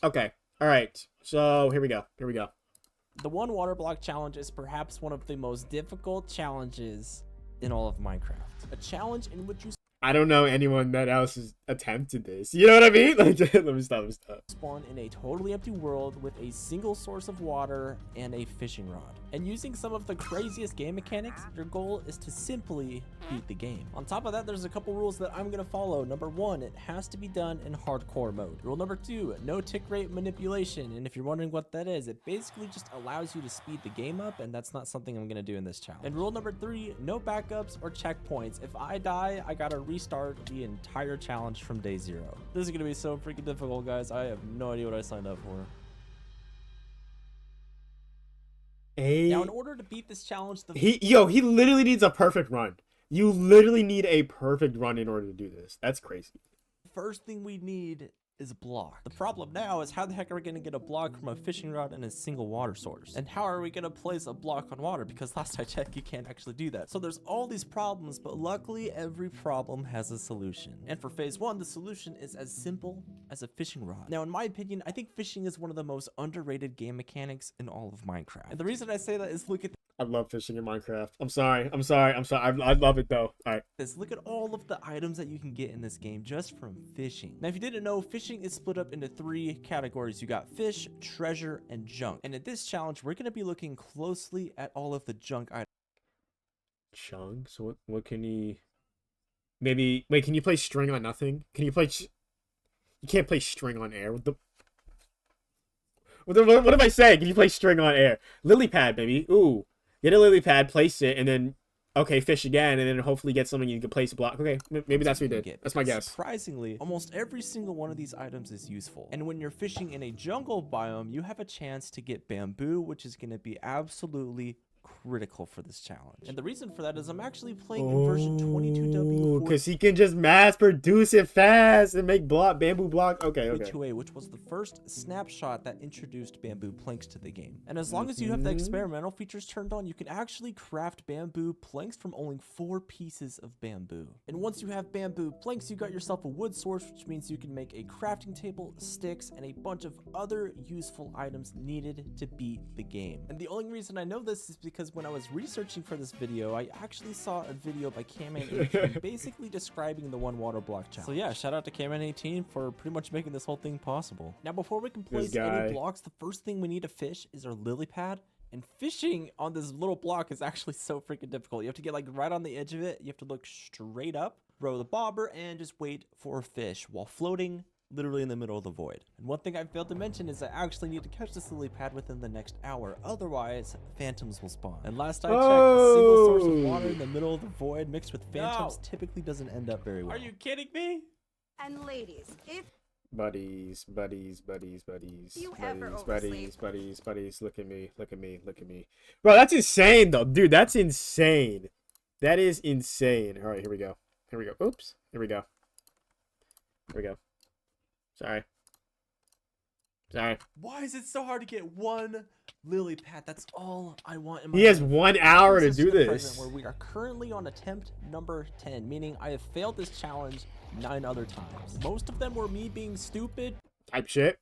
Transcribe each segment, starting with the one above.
Okay. All right. So here we go. Here we go. The one water block challenge is perhaps one of the most difficult challenges in all of Minecraft. A challenge in which you I don't know anyone that else has attempted this. You know what I mean? Like, let me stop. Let me stop. spawn in a totally empty world with a single source of water and a fishing rod. And using some of the craziest game mechanics, your goal is to simply beat the game. On top of that, there's a couple rules that I'm gonna follow. Number 1, it has to be done in hardcore mode. Rule number 2, no tick rate manipulation. And if you're wondering what that is, it basically just allows you to speed the game up, and that's not something I'm gonna do in this challenge. And rule number 3, no backups or checkpoints. If I die, I gotta restart the entire challenge from day 0. This is gonna be so freaking difficult, guys. I have no idea what I signed up for. Now, in order to beat this challenge, he literally needs a perfect run. You literally need a perfect run in order to do this. That's crazy. First thing we need is a block. The problem now is how the heck are we going to get a block from a fishing rod and a single water source? And how are we going to place a block on water? Because last I checked, you can't actually do that. So there's all these problems, but luckily every problem has a solution. And for phase 1, the solution is as simple as a fishing rod. Now, in my opinion, I think fishing is one of the most underrated game mechanics in all of Minecraft. And the reason I say that is look at I love fishing in Minecraft. I'm sorry. I love it though. All right. Look at all of the items that you can get in this game just from fishing. Now, if you didn't know, fishing is split up into 3 categories. You got fish, treasure, and junk. And in this challenge, we're going to be looking closely at all of the junk items. Junk? So what can he... Maybe... Wait, can you play string on nothing? Can you play... You can't play string on air. What am I saying? Can you play string on air? Lily pad, baby. Ooh. Get a lily pad, place it, and then, okay, fish again, and then hopefully get something you can place a block. Okay, maybe that's what we did. That's my guess. Surprisingly, almost every single one of these items is useful. And when you're fishing in a jungle biome, you have a chance to get bamboo, which is going to be absolutely critical for this challenge. And the reason for that is I'm actually playing in version 22W. Because he can just mass produce it fast and make bamboo block. Okay. 2A, which was the first snapshot that introduced bamboo planks to the game. And as long as you have the experimental features turned on, you can actually craft bamboo planks from only 4 pieces of bamboo. And once you have bamboo planks, you got yourself a wood source, which means you can make a crafting table, sticks, and a bunch of other useful items needed to beat the game. And the only reason I know this is because when I was researching for this video, I actually saw a video by Caman18 basically describing the one water block challenge. So yeah, shout out to Caman18 for pretty much making this whole thing possible. Now, before we can place any blocks, the first thing we need to fish is our lily pad. And fishing on this little block is actually so freaking difficult. You have to get like right on the edge of it. You have to look straight up, row the bobber, and just wait for a fish while floating literally in the middle of the void. And one thing I failed to mention is I actually need to catch this lily pad within the next hour. Otherwise, phantoms will spawn. And last I checked, a single source of water in the middle of the void mixed with phantoms typically doesn't end up very well. Are you kidding me? And ladies, if buddies, look at me. Bro, that's insane though, dude. That's insane. That is insane. All right, here we go. Oops. Here we go. Sorry. Why is it so hard to get one lily pad? That's all I want in my life. He has life. 1 hour to do this. Where we are currently on attempt number 10, meaning I have failed this challenge 9 other times. Most of them were me being stupid type shit,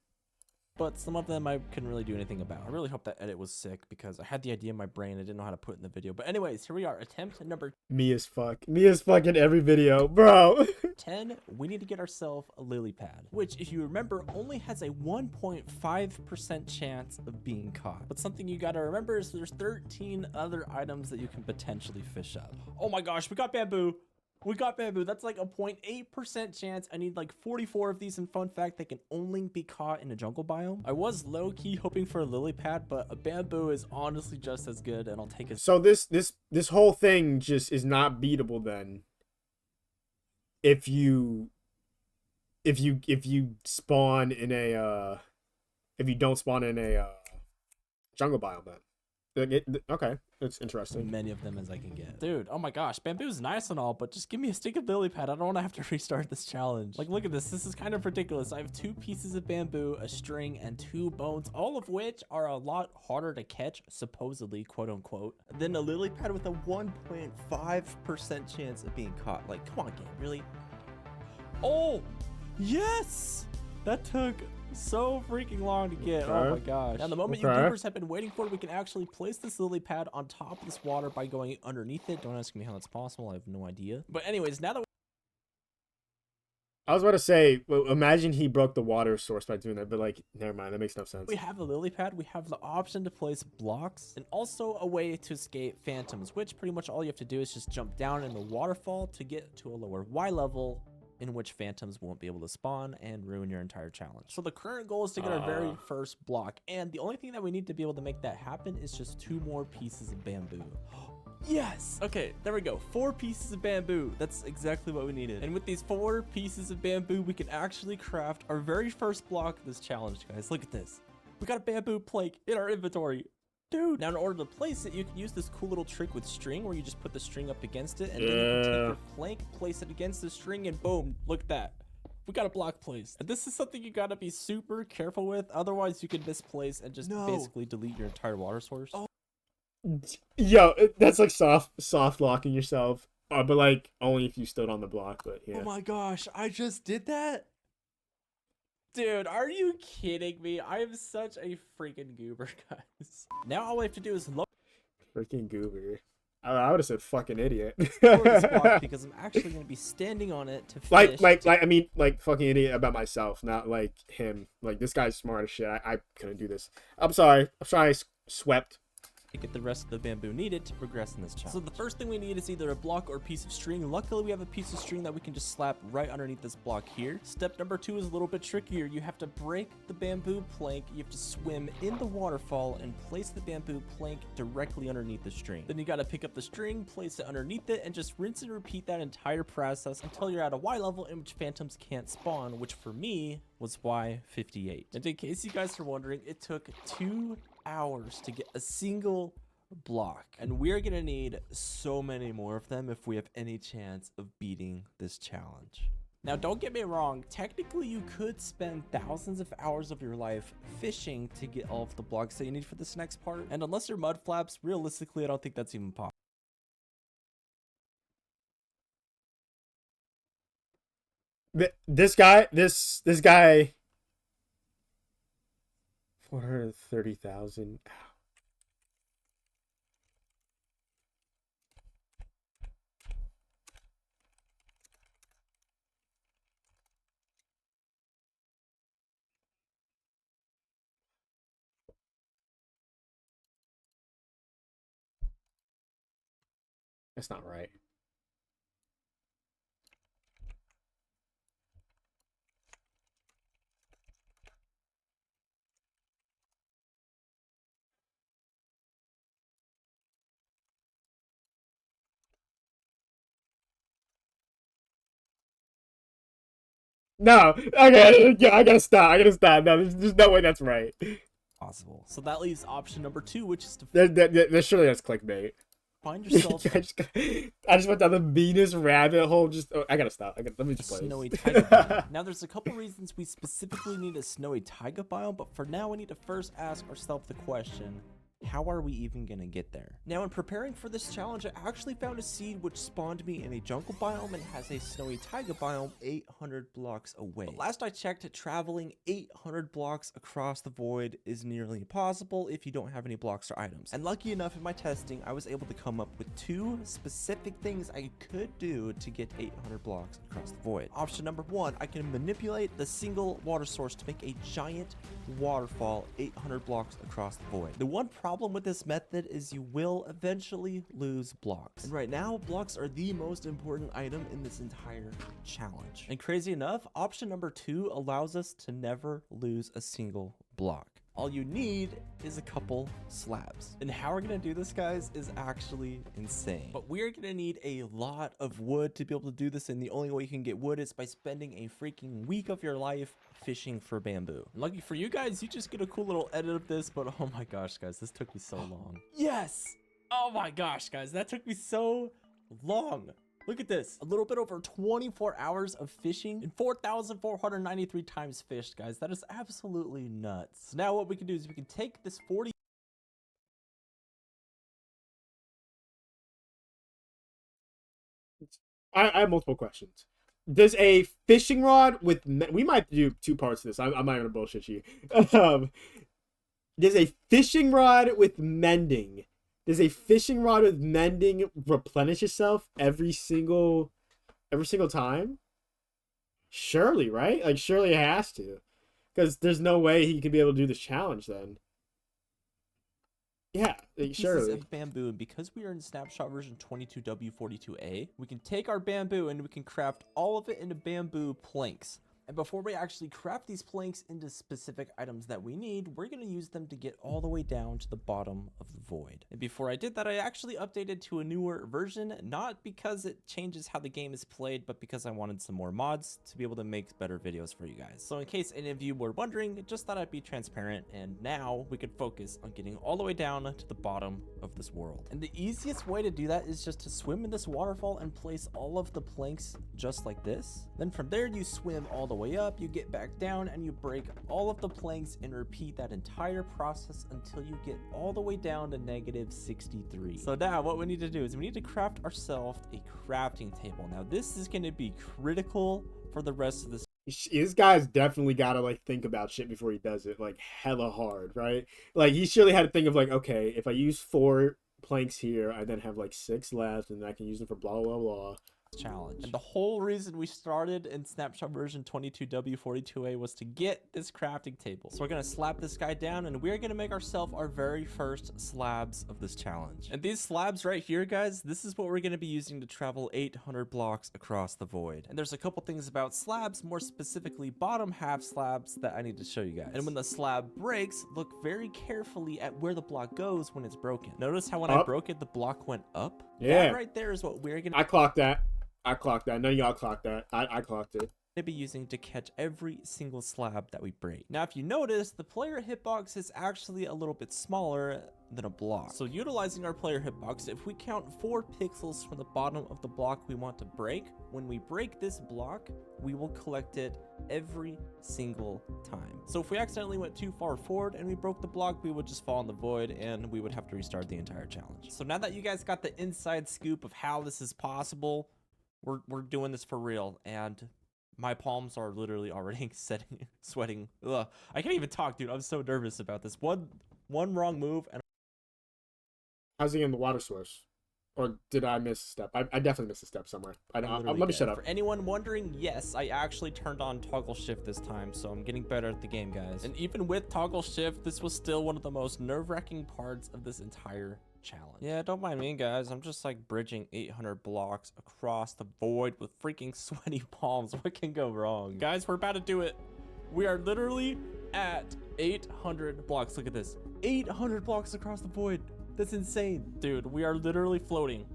but some of them I couldn't really do anything about. I really hope that edit was sick because I had the idea in my brain. I didn't know how to put it in the video. But anyways, here we are. Attempt number... Me as fuck in every video, bro. 10, we need to get ourselves a lily pad, which, if you remember, only has a 1.5% chance of being caught. But something you gotta remember is there's 13 other items that you can potentially fish up. Oh my gosh, we got bamboo. That's like a 0.8% chance. I need like 44 of these, and fun fact, they can only be caught in a jungle biome. I was low-key hoping for a lily pad, but a bamboo is honestly just as good, and I'll take it. So this whole thing just is not beatable then. If you spawn in a if you don't spawn in a jungle biome then. Okay, it's interesting. Many of them as I can get. Dude, oh my gosh, bamboo's nice and all, but just give me a stick of lily pad. I don't want to have to restart this challenge. Like, look at this. This is kind of ridiculous. I have 2 pieces of bamboo, a string, and 2 bones, all of which are a lot harder to catch, supposedly, quote unquote, than a lily pad with a 1.5% chance of being caught. Like, come on, game, really? Oh, yes! That took so freaking long to get. Oh my gosh. Now, the moment you Okay. goobers have been waiting for, we can actually place this lily pad on top of this water by going underneath it. Don't ask me how that's possible. I have no idea. But anyways, now that I was about to say, well, imagine he broke the water source by doing that, but like, never mind. That makes no sense. we have the lily pad, we have the option to place blocks and also a way to escape phantoms, which pretty much all you have to do is just jump down in the waterfall to get to a lower Y level in which phantoms won't be able to spawn and ruin your entire challenge. So the current goal is to get our very first block, and the only thing that we need to be able to make that happen is just 2 more pieces of bamboo. Yes! Okay, there we go. 4 pieces of bamboo. That's exactly what we needed. And with these 4 pieces of bamboo, we can actually craft our very first block of this challenge, guys. Look at this. We got a bamboo plank in our inventory. Dude. Now, in order to place it, you can use this cool little trick with string where you just put the string up against it, and then you can take your plank, place it against the string, and boom, look at that. We got a block placed. And this is something you gotta be super careful with. Otherwise, you can misplace and just basically delete your entire water source. Oh. Yo, that's like soft locking yourself, but like only if you stood on the block. But yeah. Oh my gosh, I just did that? Dude, are you kidding me? I am such a freaking goober, guys. Now all we have to do is lower Freaking goober. I would have said fucking idiot. this block because I'm actually going to be standing on it to fish. I mean, like fucking idiot about myself, not like him. Like, this guy's smart as shit. I couldn't do this. I'm sorry. I swept. To get the rest of the bamboo needed to progress in this challenge. So the first thing we need is either a block or a piece of string. Luckily, we have a piece of string that we can just slap right underneath this block here. Step number 2 is a little bit trickier. You have to break the bamboo plank. You have to swim in the waterfall and place the bamboo plank directly underneath the string. Then you got to pick up the string, place it underneath it, and just rinse and repeat that entire process until you're at a Y level in which phantoms can't spawn, which for me was Y58. And in case you guys are wondering, it took 2 hours to get a single block, and we're gonna need so many more of them if we have any chance of beating this challenge. Now, don't get me wrong, technically you could spend thousands of hours of your life fishing to get all of the blocks that you need for this next part, and unless you're mud flaps, realistically I don't think that's even possible. This guy 430,000. That's not right. No, okay, yeah, I gotta stop. No, there's no way that's right. Possible. So that leaves option number 2, which is to Surely that's clickbait. find yourself I just went down the meanest rabbit hole. I gotta stop. Let me just play. Snowy taiga biome. Now, there's a couple reasons we specifically need a snowy taiga biome, but for now, we need to first ask ourselves the question: how are we even gonna get there? Now, in preparing for this challenge, I actually found a seed which spawned me in a jungle biome and has a snowy taiga biome 800 blocks away. But last I checked, traveling 800 blocks across the void is nearly impossible if you don't have any blocks or items. And lucky enough, in my testing, I was able to come up with 2 specific things I could do to get 800 blocks across the void. Option number 1, I can manipulate the single water source to make a giant waterfall 800 blocks across the void. The one problem with this method is you will eventually lose blocks. And right now, blocks are the most important item in this entire challenge. And crazy enough, option number 2 allows us to never lose a single block. All you need is a couple slabs. And how we're gonna do this, guys, is actually insane. But we're gonna need a lot of wood to be able to do this, and the only way you can get wood is by spending a freaking week of your life fishing for bamboo. And lucky for you guys, you just get a cool little edit of this, but oh my gosh, guys, this took me so long. Yes! Oh my gosh, guys, that took me so long. Look at this, a little bit over 24 hours of fishing and 4,493 times fished, guys. That is absolutely nuts. So now what we can do is we can take this 40. I have multiple questions. There's a fishing rod with... We might do 2 parts of this. I'm not going to bullshit you. Um, there's a fishing rod with mending. There's a fishing rod with mending replenish itself every single time? Surely, right? Like, surely it has to. Because there's no way he could be able to do this challenge then. Yeah, like, surely. Of bamboo, and because we are in snapshot version 22W42A, we can take our bamboo and we can craft all of it into bamboo planks. And before we actually craft these planks into specific items that we need, we're going to use them to get all the way down to the bottom of the void. And before I did that, I actually updated to a newer version, not because it changes how the game is played, but because I wanted some more mods to be able to make better videos for you guys. So in case any of you were wondering, just thought I'd be transparent, and now we could focus on getting all the way down to the bottom of this world. And the easiest way to do that is just to swim in this waterfall and place all of the planks just like this. Then from there, you swim all the way up, you get back down, and you break all of the planks and repeat that entire process until you get all the way down to -63. So now what we need to do is we need to craft ourselves a crafting table. Now this is going to be critical for the rest of this. This guy's definitely got to like think about shit before he does it, like hella hard, right? Like he surely had to think of like, okay, if I use 4 planks here, I then have like 6 left, and I can use them for blah blah blah. Challenge. And the whole reason we started in snapshot version 22W42A was to get this crafting table. So we're going to slap this guy down, and we're going to make ourselves our very first slabs of this challenge. And these slabs right here, guys, this is what we're going to be using to travel 800 blocks across the void. And there's a couple things about slabs, more specifically bottom half slabs, that I need to show you guys. And when the slab breaks, look very carefully at where the block goes when it's broken. Notice how when I broke it, the block went up? Yeah. That right there is what we're going to... I clocked that. None of y'all clocked that. I clocked it. To be using to catch every single slab that we break. Now, if you notice, the player hitbox is actually a little bit smaller than a block. So utilizing our player hitbox, if we count 4 pixels from the bottom of the block we want to break, when we break this block, we will collect it every single time. So if we accidentally went too far forward and we broke the block, we would just fall in the void and we would have to restart the entire challenge. So now that you guys got the inside scoop of how this is possible, we're doing this for real, and my palms are literally already sweating. Ugh. I can't even talk, dude. I'm so nervous about this. One wrong move, and how's he in the water source? Or did I miss a step? I definitely missed a step somewhere. Let me shut up. For anyone wondering, yes, I actually turned on toggle shift this time, so I'm getting better at the game, guys. And even with toggle shift, this was still one of the most nerve-wracking parts of this entire challenge. Yeah, don't mind me, guys. I'm just like bridging 800 blocks across the void with freaking sweaty palms. What can go wrong? Guys, we're about to do it. We are literally at 800 blocks. Look at this. 800 blocks across the void. That's insane. Dude, we are literally floating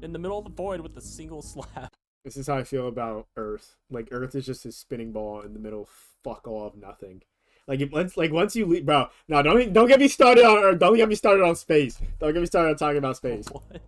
in the middle of the void with a single slab. This is how I feel about Earth. Like, Earth is just a spinning ball in the middle of fuck all of nothing. Once you leave, bro. No, don't get me started on Earth. Don't get me started on space. Don't get me started on talking about space. What?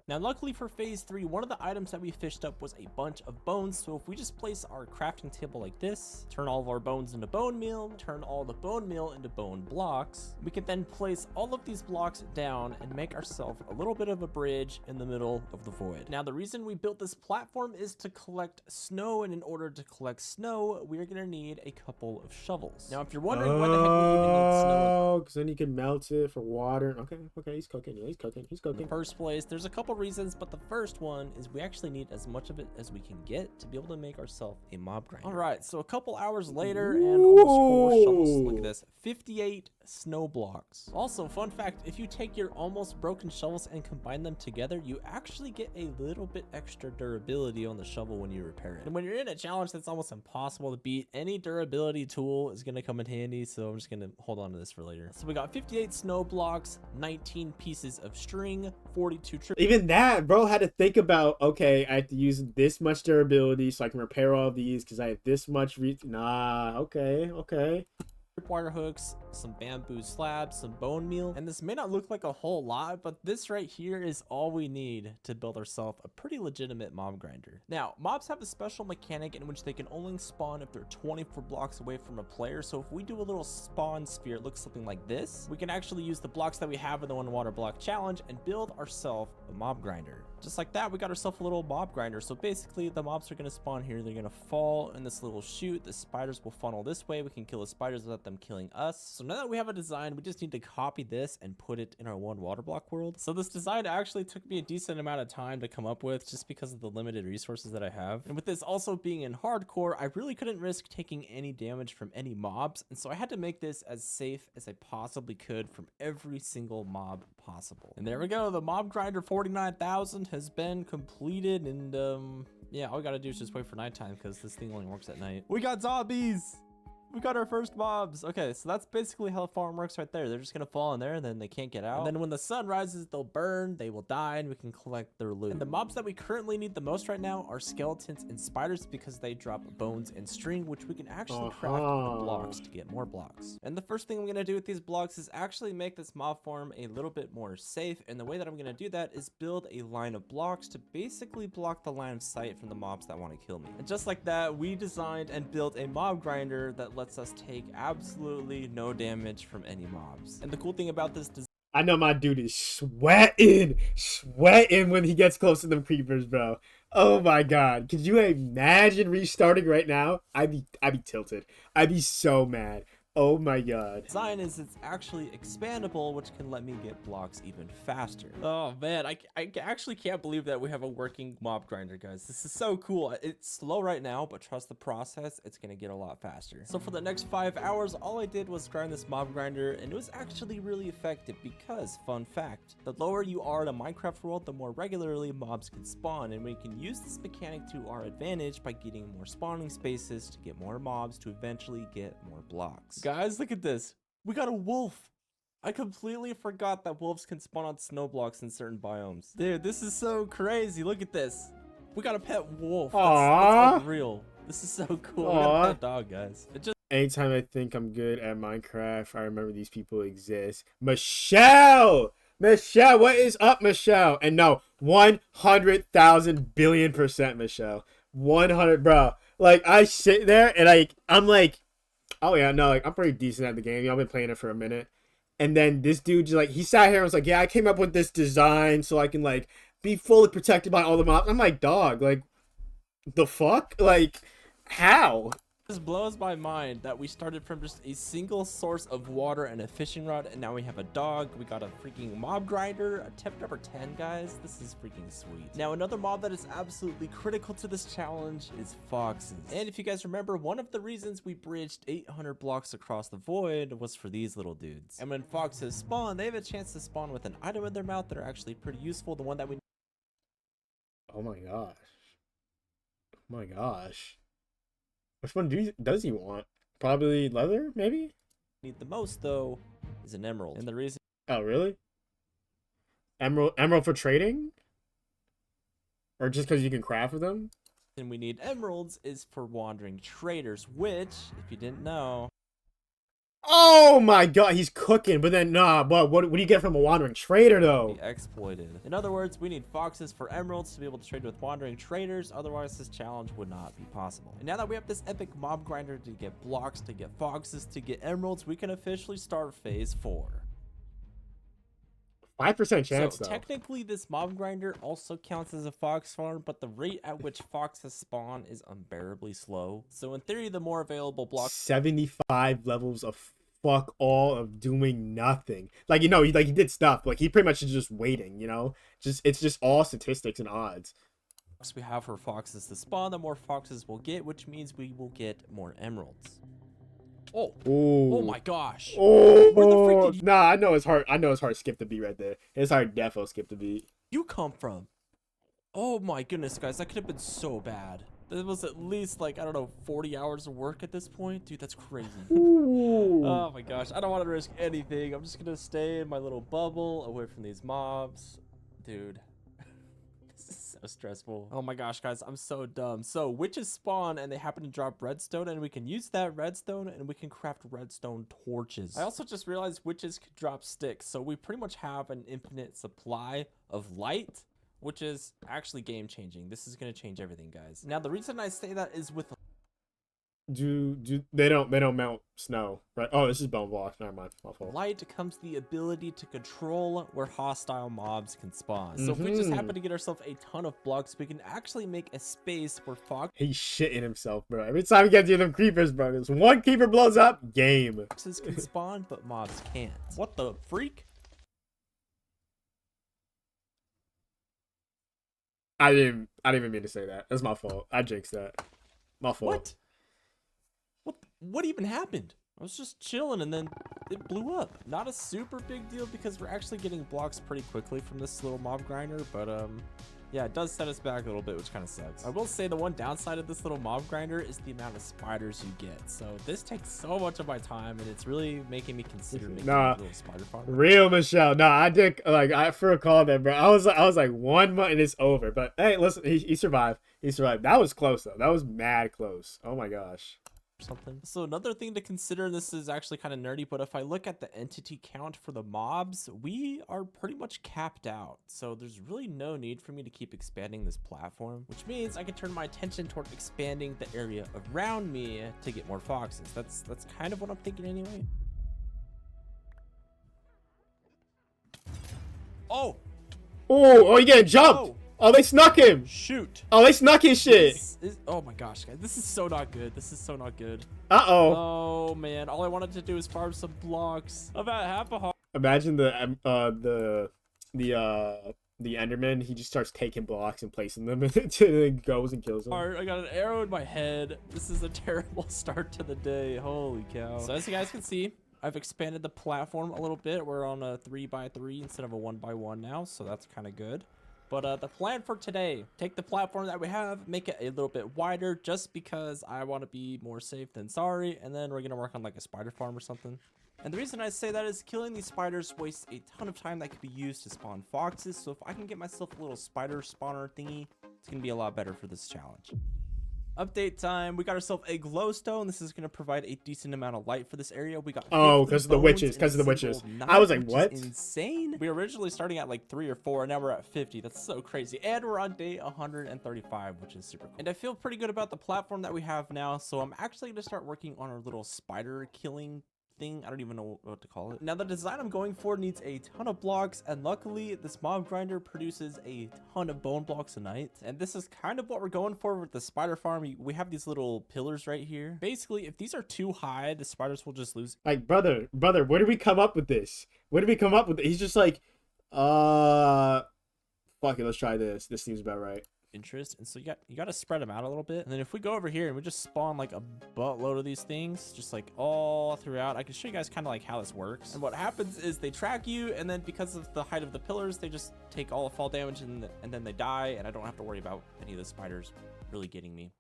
Now, luckily for phase 3, one of the items that we fished up was a bunch of bones. So if we just place our crafting table like this, turn all of our bones into bone meal, turn all the bone meal into bone blocks, we can then place all of these blocks down and make ourselves a little bit of a bridge in the middle of the void. Now, the reason we built this platform is to collect snow, and in order to collect snow, we're going to need a couple of shovels. Now, if you're wondering why the heck we even need snow, because then you can melt it for water. Okay, he's cooking. Yeah, he's cooking. in the first place, there's a couple reasons, but the first one is we actually need as much of it as we can get to be able to make ourselves a mob grinder. All right, so a couple hours later and almost 4 shovels. Look at this, 58 snow blocks. Also, fun fact, if you take your almost broken shovels and combine them together, you actually get a little bit extra durability on the shovel when you repair it. And when you're in a challenge that's almost impossible to beat, any durability tool is going to come in handy, so I'm just going to hold on to this for later. So we got 58 snow blocks, 19 pieces of string, 42 triple. Even that, bro, had to think about, okay, I have to use this much durability so I can repair all of these because I have this much okay. wire hooks, some bamboo slabs, some bone meal, and this may not look like a whole lot, but this right here is all we need to build ourselves a pretty legitimate mob grinder. Now, mobs have a special mechanic in which they can only spawn if they're 24 blocks away from a player, so if we do a little spawn sphere, it looks something like this, we can actually use the blocks that we have in the 1 water block challenge and build ourselves a mob grinder. Just like that, we got ourselves a little mob grinder. So basically, the mobs are going to spawn here. They're going to fall in this little chute. The spiders will funnel this way. We can kill the spiders without them killing us. So now that we have a design, we just need to copy this and put it in our 1 water block world. So this design actually took me a decent amount of time to come up with just because of the limited resources that I have. And with this also being in hardcore, I really couldn't risk taking any damage from any mobs. And so I had to make this as safe as I possibly could from every single mob possible. And there we go. The mob grinder 49,000 has been completed, and yeah, all we gotta do is just wait for nighttime because this thing only works at night. We got zombies. We got our first mobs. Okay, so that's basically how the farm works right there. They're just gonna fall in there and then they can't get out. And then when the sun rises, they'll burn, they will die, and we can collect their loot. And the mobs that we currently need the most right now are skeletons and spiders because they drop bones and string, which we can actually craft the blocks to get more blocks. And the first thing I'm gonna do with these blocks is actually make this mob farm a little bit more safe. And the way that I'm gonna do that is build a line of blocks to basically block the line of sight from the mobs that want to kill me. And just like that, we designed and built a mob grinder that lets us take absolutely no damage from any mobs. And the cool thing about this design, I know my dude is sweating when he gets close to them creepers, bro. Oh my god. Could you imagine restarting right now? I'd be tilted. I'd be so mad. Oh my god. Design is it's actually expandable, which can let me get blocks even faster. Oh man, I actually can't believe that we have a working mob grinder, guys. This is so cool. It's slow right now, but trust the process, it's gonna get a lot faster. So for the next 5 hours, all I did was grind this mob grinder, and it was actually really effective because, fun fact, the lower you are in a Minecraft world, the more regularly mobs can spawn, and we can use this mechanic to our advantage by getting more spawning spaces to get more mobs to eventually get more blocks. Guys, look at this. We got a wolf. I completely forgot that wolves can spawn on snow blocks in certain biomes. Dude, this is so crazy. Look at this. We got a pet wolf. That's unreal. This is so cool. We got a pet dog, guys. Anytime I think I'm good at Minecraft, I remember these people exist. Michelle! Michelle, what is up, Michelle? And no, 100,000 billion% Michelle. 100, bro. Like, I sit there and I'm like, oh yeah, no, like I'm pretty decent at the game. I've been playing it for a minute. And then this dude just like, he sat here and was like, yeah, I came up with this design so I can like be fully protected by all the mobs. I'm like, dog, like the fuck? Like, how? This blows my mind that we started from just a single source of water and a fishing rod, and now we have a dog, we got a freaking mob grinder, a tip number 10, guys. This is freaking sweet. Now, another mob that is absolutely critical to this challenge is foxes. And if you guys remember, one of the reasons we bridged 800 blocks across the void was for these little dudes. And when foxes spawn, they have a chance to spawn with an item in their mouth that are actually pretty useful. The one that we... Oh my gosh. Oh my gosh. Which one does he want? Probably leather, maybe? Need the most, though, is an emerald. And the reason... Oh, really? Emerald for trading? Or just because you can craft with them? And we need emeralds is for wandering traders, which, if you didn't know... Oh my god, he's cooking, but then, nah, but what do you get from a wandering trader, though? Be exploited. In other words, we need foxes for emeralds to be able to trade with wandering traders, otherwise this challenge would not be possible. And now that we have this epic mob grinder to get blocks, to get foxes, to get emeralds, we can officially start phase 4. 5% chance, so though. Technically, this mob grinder also counts as a fox farm, but the rate at which foxes spawn is unbearably slow. So in theory, the more available blocks... 75 levels of fuck all of doing nothing. Like, you know, he did stuff. Like, he pretty much is just waiting, you know? It's just all statistics and odds. We have for foxes to spawn, the more foxes we'll get, which means we will get more emeralds. Oh, ooh. Oh my gosh. Oh, where the freak did you... Nah, I know it's hard skip the beat right there. It's hard defo skip the beat. You come from? Oh my goodness, guys, that could have been so bad. That was at least like, I don't know, 40 hours of work at this point. Dude, that's crazy. Oh my gosh, I don't want to risk anything. I'm just gonna stay in my little bubble away from these mobs. Dude, this is so of stressful. Oh my gosh, guys, I'm so dumb. So witches spawn and they happen to drop redstone, and we can use that redstone and we can craft redstone torches. I also just realized witches could drop sticks, so we pretty much have an infinite supply of light, which is actually game changing. This is going to change everything, guys. Now, the reason I say that is with they don't melt snow, right? Oh, this is bone blocks. Never mind. My fault. light comes the ability to control where hostile mobs can spawn. So if we just happen to get ourselves a ton of blocks, we can actually make a space where He's shitting himself, bro. Every time he gets near them creepers, bro, there's one creeper blows up, game. foxes can spawn, but mobs can't. What the freak? I didn't even mean to say that. That's my fault. I jinxed that. My fault. What even happened? I was just chilling and then it blew up. Not a super big deal because we're actually getting blocks pretty quickly from this little mob grinder, but yeah, it does set us back a little bit, which kind of sucks. I will say the one downside of this little mob grinder is the amount of spiders you get. So this takes so much of my time, and it's really making me consider making a little spider farm. Real Michelle. No, I did I for a call there, bro. I was like 1 month and it's over. But hey, listen, he survived. He survived. That was close though. That was mad close. Oh my gosh. Something. So another thing to consider, this is actually kind of nerdy, but if I look at the entity count for the mobs, we are pretty much capped out. So there's really no need for me to keep expanding this platform, which means I can turn my attention toward expanding the area around me to get more foxes. That's kind of what I'm thinking anyway. Oh, Oh, you getting jumped. Oh, they snuck him. Shoot. Oh, they snuck his shit. Oh my gosh, guys. This is so not good. This is so not good. Uh-oh. Oh, man. All I wanted to do is farm some blocks. About half a heart. Imagine the Enderman. He just starts taking blocks and placing them, and then goes and kills them. I got an arrow in my head. This is a terrible start to the day. Holy cow. So as you guys can see, I've expanded the platform a little bit. We're on a 3x3 instead of a 1x1 now, so that's kind of good. But the plan for today, take the platform that we have, make it a little bit wider just because I want to be more safe than sorry. And then we're going to work on like a spider farm or something. And the reason I say that is killing these spiders wastes a ton of time that could be used to spawn foxes. So if I can get myself a little spider spawner thingy, it's going to be a lot better for this challenge. Update time. We got ourselves a glowstone. This is going to provide a decent amount of light for this area. We got because of the witches. Because of the witches. I was like, what? Insane. We were originally starting at like 3 or 4, and now we're at 50. That's so crazy. And we're on day 135, which is super cool. And I feel pretty good about the platform that we have now. So I'm actually going to start working on our little spider killing thing. I don't even know what to call it. Now the design I'm going for needs a ton of blocks, and luckily this mob grinder produces a ton of bone blocks a night, and this is kind of what we're going for with the spider farm. We have these little pillars right here. Basically, if these are too high, the spiders will just lose. Like, brother, where did we come up with this? Where did we come up with it? He's just like, fuck it, let's try this. This seems about right. Interest, and so you got to spread them out a little bit. And then if we go over here and we just spawn like a buttload of these things just like all throughout, I can show you guys kind of like how this works. And what happens is they track you, and then because of the height of the pillars, they just take all the fall damage, and then they die, and I don't have to worry about any of the spiders really getting me.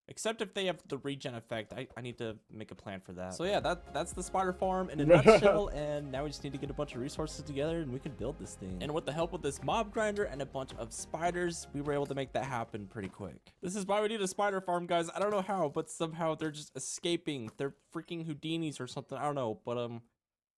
Except if they have the regen effect, I need to make a plan for that. So yeah, that's the spider farm in a nutshell, and now we just need to get a bunch of resources together and we can build this thing. And with the help of this mob grinder and a bunch of spiders, we were able to make that happen pretty quick. This is why we need a spider farm, guys. I don't know how, but somehow they're just escaping. They're freaking Houdinis or something. I don't know, but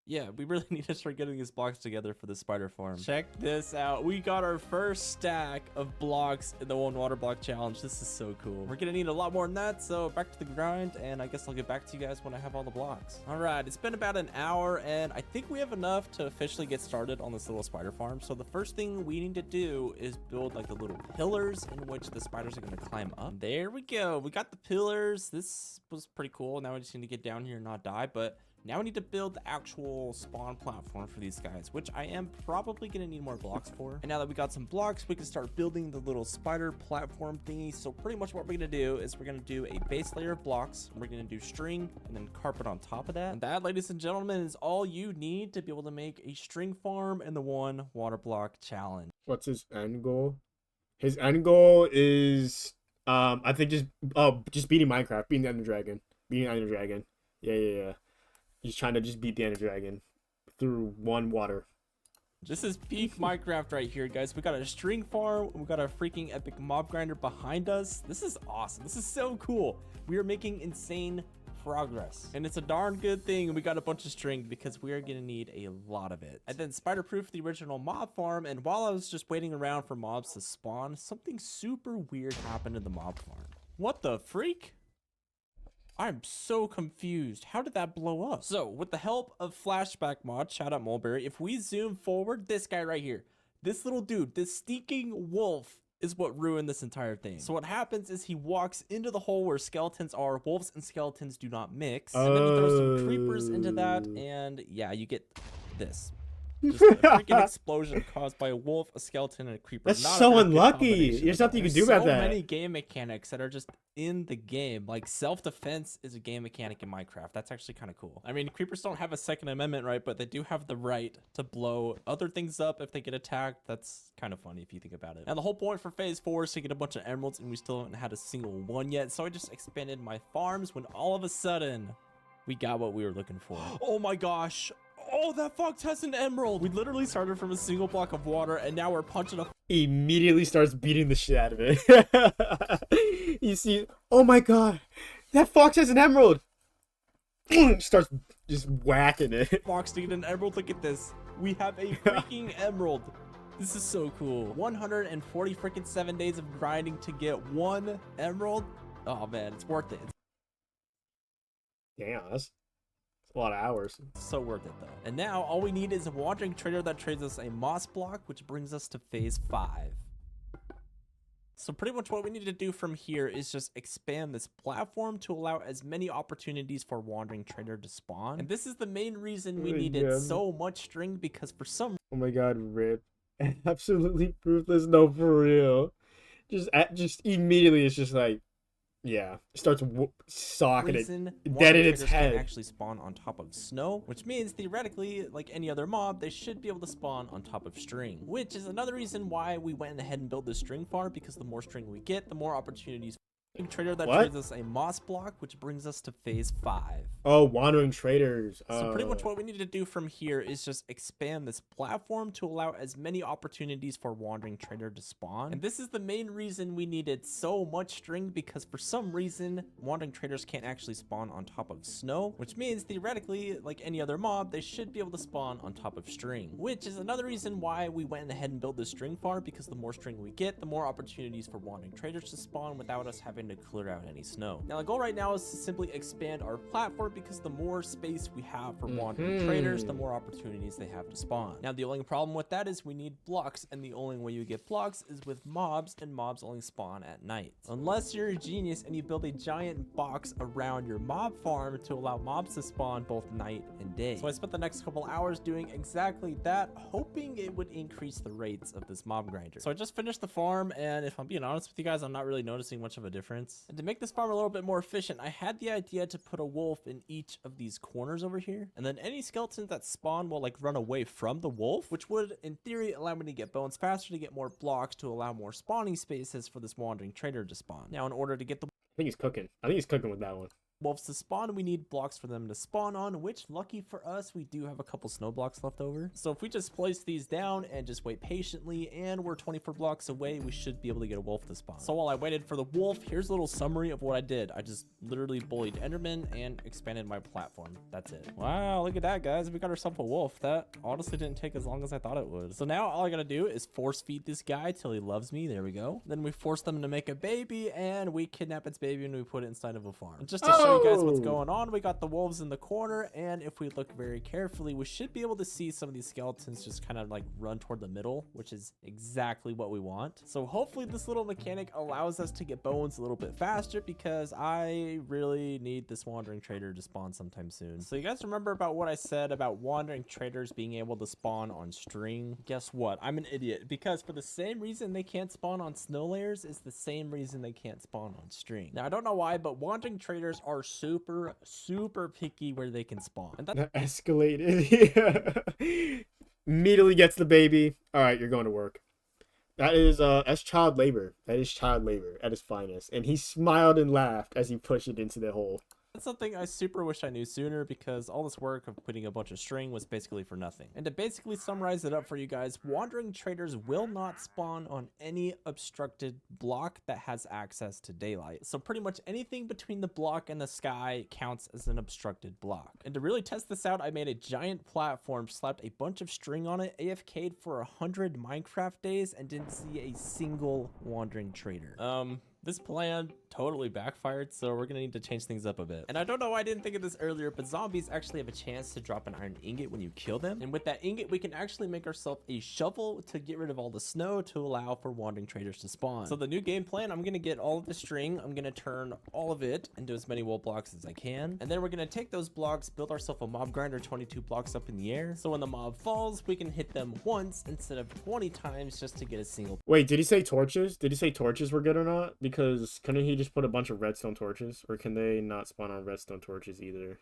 yeah, we really need to start getting these blocks together for the spider farm. Check this out. We got our first stack of blocks in the 1 water block challenge. This is so cool. We're gonna need a lot more than that, so back to the grind, and I guess I'll get back to you guys when I have all the blocks. All right, it's been about an hour, and I think we have enough to officially get started on this little spider farm. So the first thing we need to do is build like the little pillars in which the spiders are gonna climb up. There we go. We got the pillars. This was pretty cool. Now we just need to get down here and not die, but now we need to build the actual spawn platform for these guys, which I am probably going to need more blocks for. And now that we got some blocks, we can start building the little spider platform thingy. So pretty much what we're going to do is we're going to do a base layer of blocks. We're going to do string and then carpet on top of that. And that, ladies and gentlemen, is all you need to be able to make a string farm in the 1 water block challenge. What's his end goal? His end goal is, I think just beating Minecraft, beating the Ender Dragon. Yeah. He's trying to just beat the Ender Dragon through 1 water. This is peak Minecraft right here, guys. We got a string farm. We got a freaking epic mob grinder behind us. This is awesome. This is so cool. We are making insane progress, and it's a darn good thing we got a bunch of string because we are gonna need a lot of it. I then spider-proofed the original mob farm, and while I was just waiting around for mobs to spawn, something super weird happened in the mob farm. What the freak? I'm so confused. How did that blow up? So, with the help of Flashback Mod, shout out Mulberry, if we zoom forward, this guy right here, this little dude, this stinking wolf is what ruined this entire thing. So what happens is he walks into the hole where skeletons are. Wolves and skeletons do not mix. And then he throws some creepers into that, and yeah, you get this. Just a freaking explosion caused by a wolf, a skeleton, and a creeper. That's Not a so very good unlucky. combination. There's nothing you can do There's about that. so many game mechanics that are just in the game. Like self-defense is a game mechanic in Minecraft. That's actually kind of cool. I mean, creepers don't have a Second Amendment right, but they do have the right to blow other things up if they get attacked. That's kind of funny if you think about it. Now the whole point for phase 4 is to get a bunch of emeralds, and we still haven't had a single one yet. So I just expanded my farms when all of a sudden we got what we were looking for. Oh my gosh. Oh, that fox has an emerald. We literally started from a single block of water, and now we're punching a... Immediately starts beating the shit out of it. You see, oh my god, that fox has an emerald. Starts just whacking it. fox to get an emerald. Look at this. We have a freaking emerald. This is so cool. 140 freaking 7 days of grinding to get one emerald. Oh man, it's worth it. Damn, that's a lot of hours. So worth it though. And now all we need is a wandering trader that trades us a moss block, which brings us to phase 5. So pretty much what we need to do from here is just expand this platform to allow as many opportunities for wandering trader to spawn. And this is the main reason we needed so much string, because for some... Oh my god, rip. Absolutely proofless, no, for real. Just immediately it's just like, yeah, it starts socking it dead in its head. Can actually spawn on top of snow, which means theoretically, like any other mob, they should be able to spawn on top of string, which is another reason why we went ahead and built this string farm, because the more string we get, the more opportunities. Trader that trades us a moss block, which brings us to phase 5. Oh, wandering traders. So pretty much what we need to do from here is just expand this platform to allow as many opportunities for wandering trader to spawn. And this is the main reason we needed so much string, because for some reason wandering traders can't actually spawn on top of snow, which means theoretically, like any other mob, they should be able to spawn on top of string, which is another reason why we went ahead and built this string farm, because the more string we get, the more opportunities for wandering traders to spawn without us having to clear out any snow. Now the goal right now is to simply expand our platform, because the more space we have for wandering traders, the more opportunities they have to spawn. Now the only problem with that is we need blocks, and the only way you get blocks is with mobs, and mobs only spawn at night. Unless you're a genius and you build a giant box around your mob farm to allow mobs to spawn both night and day. So I spent the next couple hours doing exactly that, hoping it would increase the rates of this mob grinder. So I just finished the farm, and if I'm being honest with you guys, I'm not really noticing much of a difference. And to make this farm a little bit more efficient, I had the idea to put a wolf in each of these corners over here, and then any skeletons that spawn will like run away from the wolf, which would in theory allow me to get bones faster, to get more blocks, to allow more spawning spaces for this wandering trader to spawn. Now in order to get the... I think he's cooking with that one. Wolves to spawn, we need blocks for them to spawn on, which lucky for us, we do have a couple snow blocks left over. So if we just place these down and just wait patiently, and we're 24 blocks away, we should be able to get a wolf to spawn. So while I waited for the wolf, here's a little summary of what I did. I just literally bullied endermen and expanded my platform. That's it. Wow, look at that, guys. We got ourselves a wolf. That honestly didn't take as long as I thought it would. So now all I gotta do is force feed this guy till he loves me. There we go. Then we force them to make a baby, and we kidnap its baby and we put it inside of a farm. And just to show you guys what's going on, we got the wolves in the corner, and if we look very carefully, we should be able to see some of these skeletons just kind of like run toward the middle, which is exactly what we want. So hopefully this little mechanic allows us to get bones a little bit faster, because I really need this wandering trader to spawn sometime soon. So you guys remember about what I said about wandering traders being able to spawn on string? Guess what? I'm an idiot, because for the same reason they can't spawn on snow layers is the same reason they can't spawn on string. Now I don't know why, but wandering traders are super picky where they can spawn. And that escalated. Immediately gets the baby. All right, you're going to work. That's child labor. That is child labor at its finest. And he smiled and laughed as he pushed it into the hole. That's something I super wish I knew sooner, because all this work of putting a bunch of string was basically for nothing. And to basically summarize it up for you guys, wandering traders will not spawn on any obstructed block that has access to daylight. So pretty much anything between the block and the sky counts as an obstructed block. And to really test this out, I made a giant platform, slapped a bunch of string on it, AFK'd for 100 Minecraft days, and didn't see a single wandering trader. This plan totally backfired, so we're gonna need to change things up a bit. And I don't know why I didn't think of this earlier, but zombies actually have a chance to drop an iron ingot when you kill them. And with that ingot, we can actually make ourselves a shovel to get rid of all the snow to allow for wandering traders to spawn. So the new game plan, I'm gonna get all of the string, I'm gonna turn all of it into as many wool blocks as I can. And then we're gonna take those blocks, build ourselves a mob grinder 22 blocks up in the air. So when the mob falls, we can hit them once instead of 20 times just to get a single. Wait, did he say torches? Did he say torches were good or not? Because couldn't he just put a bunch of redstone torches? Or can they not spawn on redstone torches either?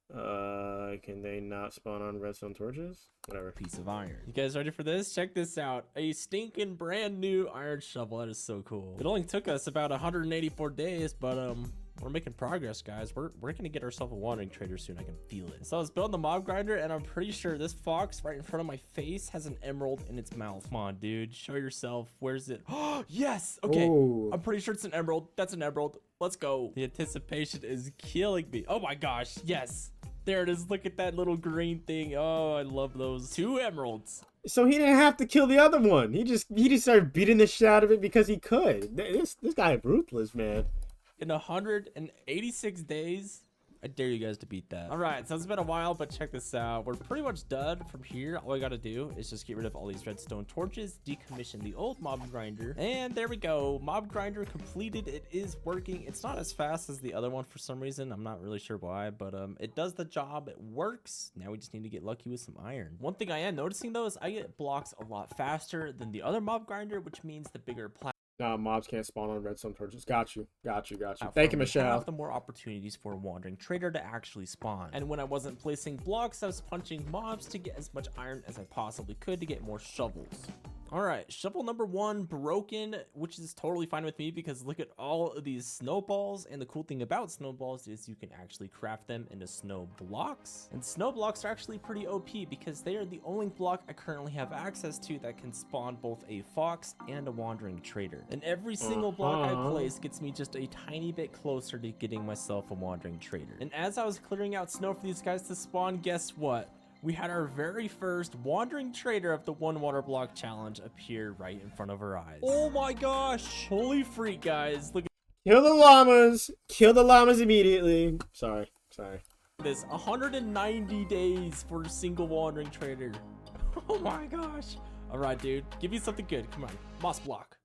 Can they not spawn on redstone torches? Whatever. Piece of iron. You guys ready for this? Check this out. A stinking brand new iron shovel. That is so cool. It only took us about 184 days, but we're making progress, guys. We're gonna get ourselves a wandering trader soon. I can feel it. So I was building the mob grinder, and I'm pretty sure this fox right in front of my face has an emerald in its mouth. Come on, dude. Show yourself. Where's it? Oh, yes. Okay. Ooh. I'm pretty sure it's an emerald. That's an emerald. Let's go. The anticipation is killing me. Oh my gosh. Yes. There it is. Look at that little green thing. Oh, I love those. 2 emeralds. So he didn't have to kill the other one. He just started beating the shit out of it because he could. This guy ruthless, man. In 186 days, I dare you guys to beat that. All right, so it's been a while, but check this out. We're pretty much done from here. All we got to do is just get rid of all these redstone torches, decommission the old mob grinder, and there we go. Mob grinder completed. It is working. It's not as fast as the other one for some reason. I'm not really sure why, but it does the job. It works. Now we just need to get lucky with some iron. One thing I am noticing though is I get blocks a lot faster than the other mob grinder, which means the bigger Mobs can't spawn on redstone torches. Got you. Thank you, Michelle. The more opportunities for a wandering trader to actually spawn. And when I wasn't placing blocks, I was punching mobs to get as much iron as I possibly could to get more shovels. All right, shovel number 1 broken, which is totally fine with me because look at all of these snowballs. And the cool thing about snowballs is you can actually craft them into snow blocks. And snow blocks are actually pretty OP because they are the only block I currently have access to that can spawn both a fox and a wandering trader. And every single block I place gets me just a tiny bit closer to getting myself a wandering trader. And as I was clearing out snow for these guys to spawn, guess what? We had our very first wandering trader of the 1 water block challenge appear right in front of our eyes. Oh my gosh. Holy freak, guys. Look at Kill the llamas. Kill the llamas immediately. Sorry. this. 190 days for a single wandering trader. Oh my gosh. All right, dude. Give me something good. Come on. Moss block.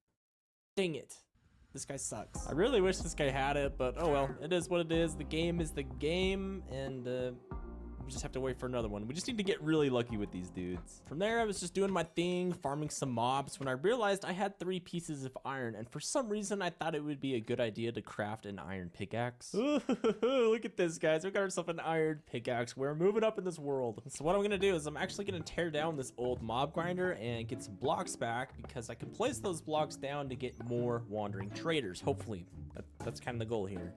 Dang it. This guy sucks. I really wish this guy had it, but oh well. It is what it is. The game is the game, and we just have to wait for another one. We just need to get really lucky with these dudes. From there, I was just doing my thing, farming some mobs, when I realized I had 3 pieces of iron, and for some reason, I thought it would be a good idea to craft an iron pickaxe. Ooh, look at this, guys. We got ourselves an iron pickaxe. We're moving up in this world. So what I'm gonna do is I'm actually gonna tear down this old mob grinder and get some blocks back because I can place those blocks down to get more wandering traders. Hopefully, that's kind of the goal here.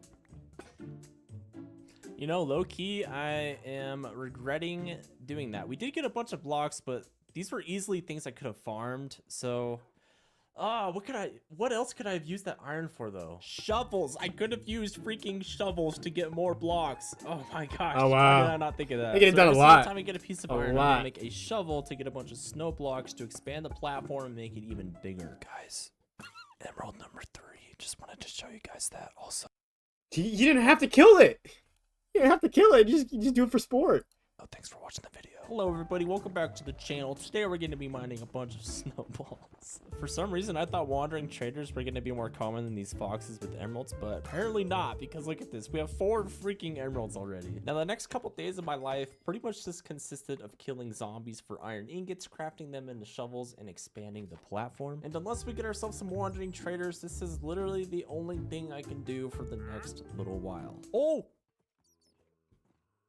You know, low-key, I am regretting doing that. We did get a bunch of blocks, but these were easily things I could have farmed. So, what else could I have used that iron for, though? Shovels. I could have used freaking shovels to get more blocks. Oh my gosh. Oh wow. Why did I not think of that? I get done a lot. Every time I get a piece of iron, I'm gonna make a shovel to get a bunch of snow blocks to expand the platform and make it even bigger. Guys, emerald number 3. Just wanted to show you guys that also. You didn't have to kill it. You didn't have to kill it. You just do it for sport. Oh, thanks for watching the video. Hello everybody, welcome back to the channel. Today we're going to be mining a bunch of snowballs. For some reason I thought wandering traders were going to be more common than these foxes with emeralds, but apparently not, because look at this. We have 4 freaking emeralds already. Now the next couple days of my life pretty much just consisted of killing zombies for iron ingots, crafting them into shovels, and expanding the platform. And unless we get ourselves some wandering traders, this is literally the only thing I can do for the next little while.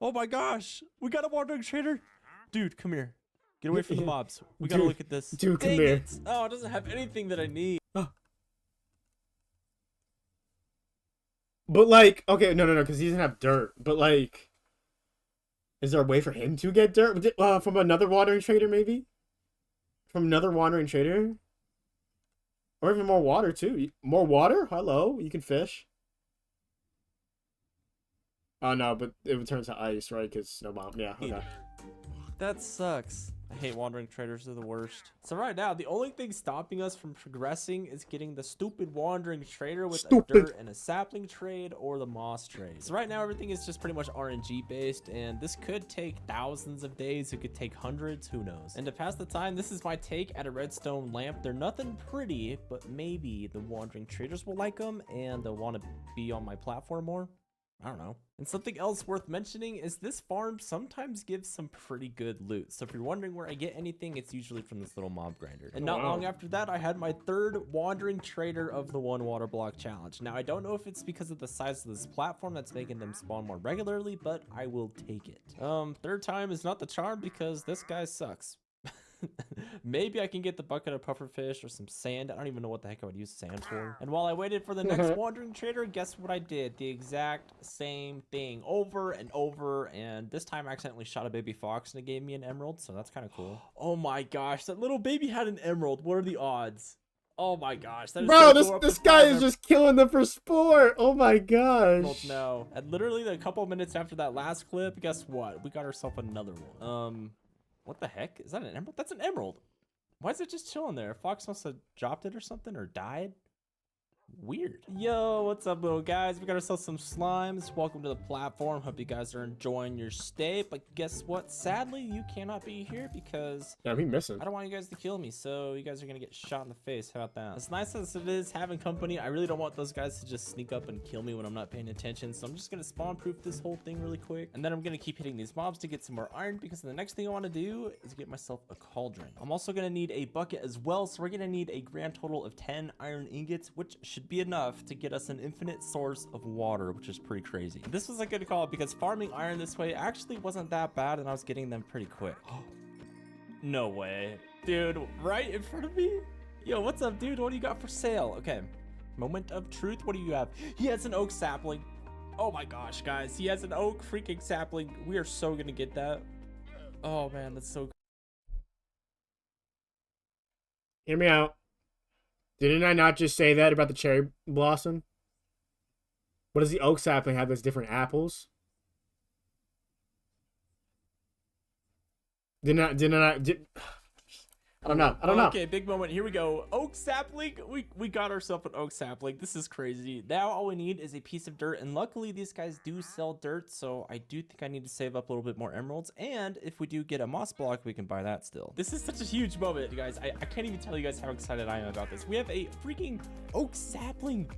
Oh my gosh, we got a wandering trader. Dude, come here. Get away from the mobs. We gotta look at this. Dude, come Dang here. it. Oh, it doesn't have anything that I need. But like, okay, no, because he doesn't have dirt. But like, is there a way for him to get dirt from another wandering trader, maybe? From another wandering trader, or even more water too. More water? Hello, you can fish. Oh no, but it would turn to ice, right? Because no bomb. Yeah, okay. That sucks. I hate wandering traders, they're the worst. So right now, the only thing stopping us from progressing is getting the stupid wandering trader with a dirt and a sapling trade or the moss trade. So right now, everything is just pretty much RNG based, and this could take thousands of days. It could take hundreds, who knows? And to pass the time, this is my take at a redstone lamp. They're nothing pretty, but maybe the wandering traders will like them and they'll want to be on my platform more. I don't know. And something else worth mentioning is this farm sometimes gives some pretty good loot. So if you're wondering where I get anything, it's usually from this little mob grinder. And not long after that, I had my third wandering trader of the 1 water block challenge. Now, I don't know if it's because of the size of this platform that's making them spawn more regularly, but I will take it. Third time is not the charm because this guy sucks. Maybe I can get the bucket of pufferfish or some sand. I don't even know what the heck I would use sand for. And while I waited for the next wandering trader, guess what I did? The exact same thing over and over. And this time I accidentally shot a baby fox and it gave me an emerald. So that's kind of cool. Oh my gosh, that little baby had an emerald. What are the odds? Oh my gosh. That is bro, this guy is just killing them for sport. Oh my gosh. No. And literally a couple minutes after that last clip, guess what? We got ourselves another one. What the heck? Is that an emerald? That's an emerald. Why is it just chilling there? Fox must have dropped it or something or died. Weird. Yo, what's up, little guys? We got ourselves some slimes. Welcome to the platform. Hope you guys are enjoying your stay. But guess what? Sadly, you cannot be here because we missing. I don't want you guys to kill me, so you guys are gonna get shot in the face. How about that? As nice as it is having company, I really don't want those guys to just sneak up and kill me when I'm not paying attention. So I'm just gonna spawn proof this whole thing really quick, and then I'm gonna keep hitting these mobs to get some more iron because the next thing I want to do is get myself a cauldron. I'm also gonna need a bucket as well, so we're gonna need a grand total of 10 iron ingots, which should be enough to get us an infinite source of water, which is pretty crazy. This was a good call because farming iron this way actually wasn't that bad and I was getting them pretty quick. No way. Dude, right in front of me? Yo, what's up, dude? What do you got for sale? Okay, moment of truth. What do you have? He has an oak sapling. Oh my gosh, guys. He has an oak freaking sapling. We are so gonna get that. Oh man, that's so cool. Hear me out. Didn't I not just say that about the cherry blossom? What does the oak sapling have that's different apples? I don't know. Okay, big moment. Here we go. Oak sapling. We got ourselves an oak sapling. This is crazy. Now all we need is a piece of dirt, and luckily these guys do sell dirt, so I do think I need to save up a little bit more emeralds. And if we do get a moss block, we can buy that still. This is such a huge moment, you guys. I can't even tell you guys how excited I am about this. We have a freaking oak sapling.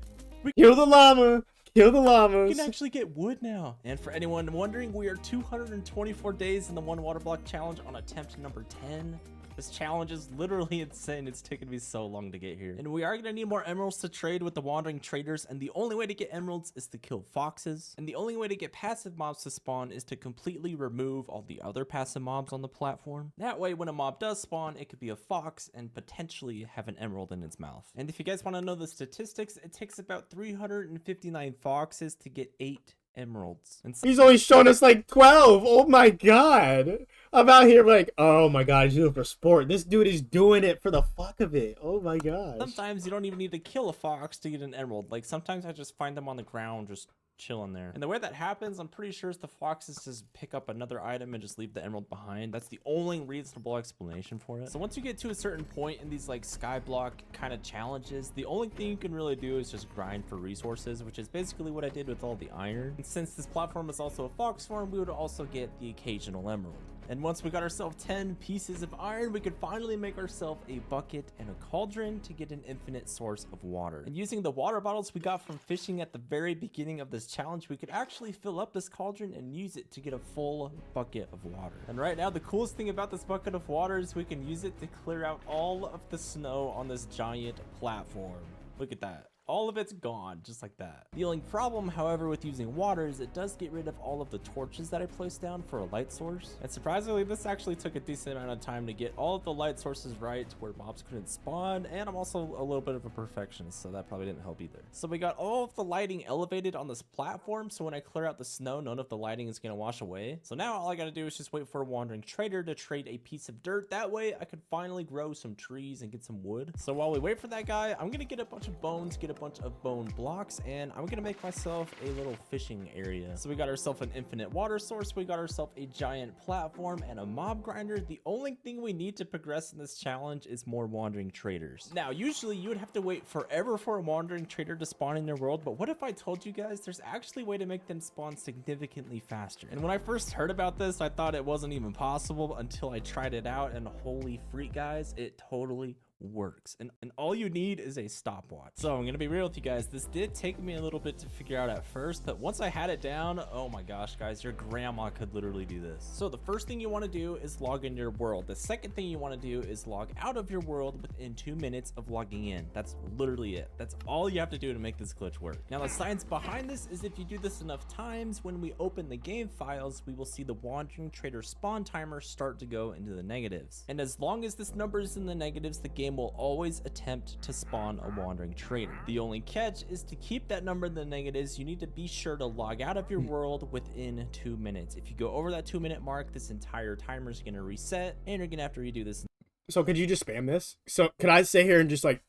Kill the llama. Kill the llamas. We can actually get wood now. And for anyone wondering, we are 224 days in the 1 water block challenge on attempt number 10. This challenge is literally insane. It's taken me so long to get here. And we are going to need more emeralds to trade with the wandering traders. And the only way to get emeralds is to kill foxes. And the only way to get passive mobs to spawn is to completely remove all the other passive mobs on the platform. That way, when a mob does spawn, it could be a fox and potentially have an emerald in its mouth. And if you guys want to know the statistics, it takes about 359 foxes to get 8 emeralds. And he's only shown us like 12. Oh my god. I'm out here like, oh my god, he's doing it for sport. This dude is doing it for the fuck of it. Oh my gosh. Sometimes you don't even need to kill a fox to get an emerald. Like sometimes I just find them on the ground just chilling there. And the way that happens, I'm pretty sure is the foxes just pick up another item and just leave the emerald behind. That's the only reasonable explanation for it. So once you get to a certain point in these like skyblock kind of challenges, the only thing you can really do is just grind for resources, which is basically what I did with all the iron. And since this platform is also a fox farm, we would also get the occasional emerald. And once we got ourselves 10 pieces of iron, we could finally make ourselves a bucket and a cauldron to get an infinite source of water. And using the water bottles we got from fishing at the very beginning of this challenge, we could actually fill up this cauldron and use it to get a full bucket of water. And right now, the coolest thing about this bucket of water is we can use it to clear out all of the snow on this giant platform. Look at that. All of it's gone, just like that. The only problem, however, with using water is it does get rid of all of the torches that I placed down for a light source. And surprisingly, this actually took a decent amount of time to get all of the light sources right to where mobs couldn't spawn, and I'm also a little bit of a perfectionist, so that probably didn't help either. So we got all of the lighting elevated on this platform, so when I clear out the snow, none of the lighting is gonna wash away. So now all I gotta do is just wait for a wandering trader to trade a piece of dirt. That way I could finally grow some trees and get some wood. So while we wait for that guy, I'm gonna get a bunch of bones, get a bunch of bone blocks, and I'm gonna make myself a little fishing area. So we got ourselves an infinite water source, we got ourselves a giant platform and a mob grinder. The only thing we need to progress in this challenge is more wandering traders. Now usually you would have to wait forever for a wandering trader to spawn in your world, but what if I told you guys there's actually a way to make them spawn significantly faster? And when I first heard about this, I thought it wasn't even possible until I tried it out, and holy freak guys, it totally works. And all you need is a stopwatch. So I'm gonna be real with you guys, this did take me a little bit to figure out at first, but once I had it down, oh my gosh guys, your grandma could literally do this. So the first thing you want to do is log in your world. The second thing you want to do is log out of your world within 2 minutes of logging in. That's literally it. That's all you have to do to make this glitch work. Now the science behind this is if you do this enough times, when we open the game files, we will see the wandering trader spawn timer start to go into the negatives. And as long as this number is in the negatives, the game will always attempt to spawn a wandering trader. The only catch is to keep that number in the negatives, you need to be sure to log out of your world within 2 minutes. If you go over that 2-minute mark, this entire timer is going to reset and you're going to have to redo this. So could you just spam this? So could I sit here and just like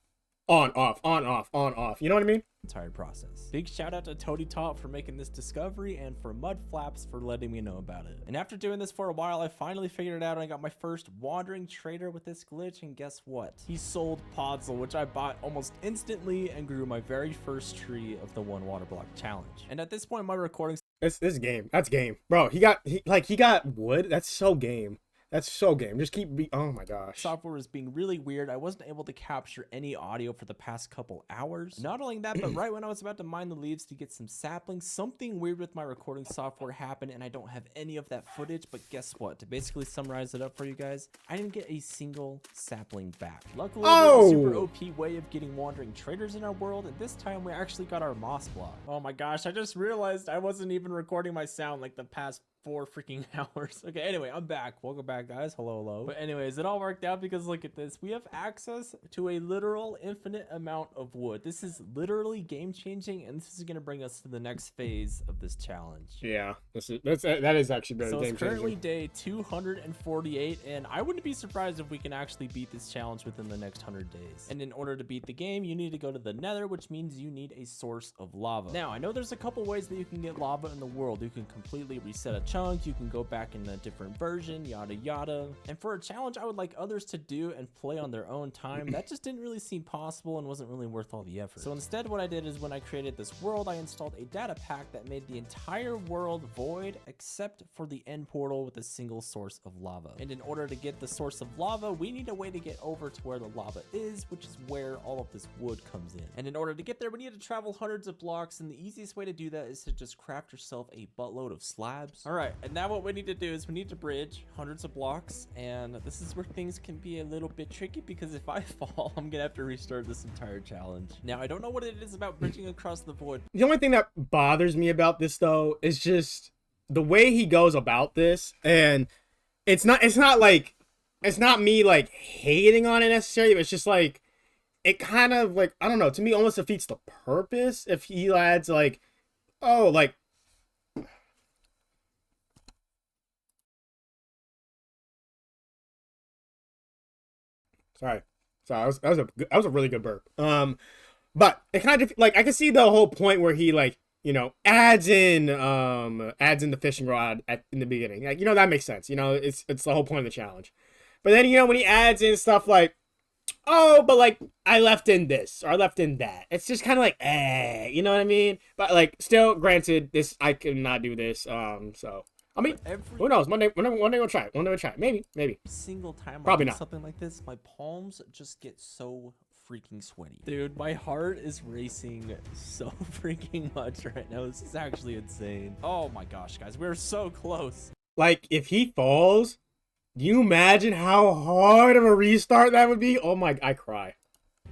on, off, on, off, on, off? You know what I mean? Entire process. Big shout out to Toady Top for making this discovery and for Mud Flaps for letting me know about it. And after doing this for a while, I finally figured it out and I got my first wandering trader with this glitch, and guess what? He sold Podzol, which I bought almost instantly and grew my very first tree of the 1 water block challenge. And at this point, my recording this game. That's game. Bro, he got wood. That's so game. That's so game. Just oh my gosh. software was being really weird. I wasn't able to capture any audio for the past couple hours. Not only that, but right when I was about to mine the leaves to get some saplings, something weird with my recording software happened and I don't have any of that footage. But guess what? To basically summarize it up for you guys, I didn't get a single sapling back. Luckily, there's a super OP way of getting wandering traders in our world, and this time we actually got our moss block. Oh my gosh, I just realized I wasn't even recording my sound like the past 4 freaking hours. Okay, anyway, I'm back. Welcome back, guys. Hello. But anyways, it all worked out because look at this. We have access to a literal infinite amount of wood. This is literally game changing, and this is going to bring us to the next phase of this challenge. Yeah, that is actually very game changing. So it's currently day 248, and I wouldn't be surprised if we can actually beat this challenge within the next 100 days. And in order to beat the game, you need to go to the Nether, which means you need a source of lava. Now, I know there's a couple ways that you can get lava in the world. You can completely reset a chunk, you can go back in a different version, yada yada. And for a challenge I would like others to do and play on their own time, that just didn't really seem possible and wasn't really worth all the effort. So instead what I did is when I created this world, I installed a data pack that made the entire world void except for the end portal with a single source of lava. And in order to get the source of lava, we need a way to get over to where the lava is, which is where all of this wood comes in. And in order to get there, we need to travel hundreds of blocks, and the easiest way to do that is to just craft yourself a buttload of slabs. All right, and now what we need to do is we need to bridge hundreds of blocks, and this is where things can be a little bit tricky because if I fall, I'm gonna have to restart this entire challenge. Now, I don't know what it is about bridging across the void. The only thing that bothers me about this though is just the way he goes about this, and it's not me like hating on it necessarily, but it's just like it kind of like, I don't know, to me almost defeats the purpose if he adds like, oh, like sorry, that was a really good burp. But it kind of like I can see the whole point where he like, you know, adds in the fishing rod in the beginning. Like, you know, that makes sense. You know, it's the whole point of the challenge. But then, you know, when he adds in stuff like, oh, but like I left in this or I left in that, it's just kind of like, you know what I mean? But like, still, granted, this I cannot do this. So I mean, who knows? One day we'll try it. Maybe. Single time Probably I do not. something like this, my palms just get so freaking sweaty. Dude, my heart is racing so freaking much right now. This is actually insane. Oh my gosh, guys, we're so close. Like, if he falls, do you imagine how hard of a restart that would be? Oh my, I cry.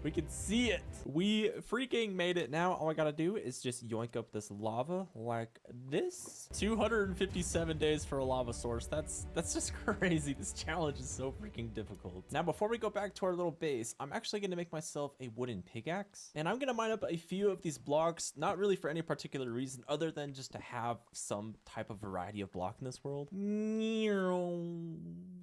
We can see it. We freaking made it. Now all I gotta do is just yoink up this lava like this. 257 days for a lava source. That's just crazy. This challenge is so freaking difficult. Now before we go back to our little base, I'm actually gonna make myself a wooden pickaxe, and I'm gonna mine up a few of these blocks, not really for any particular reason other than just to have some type of variety of block in this world.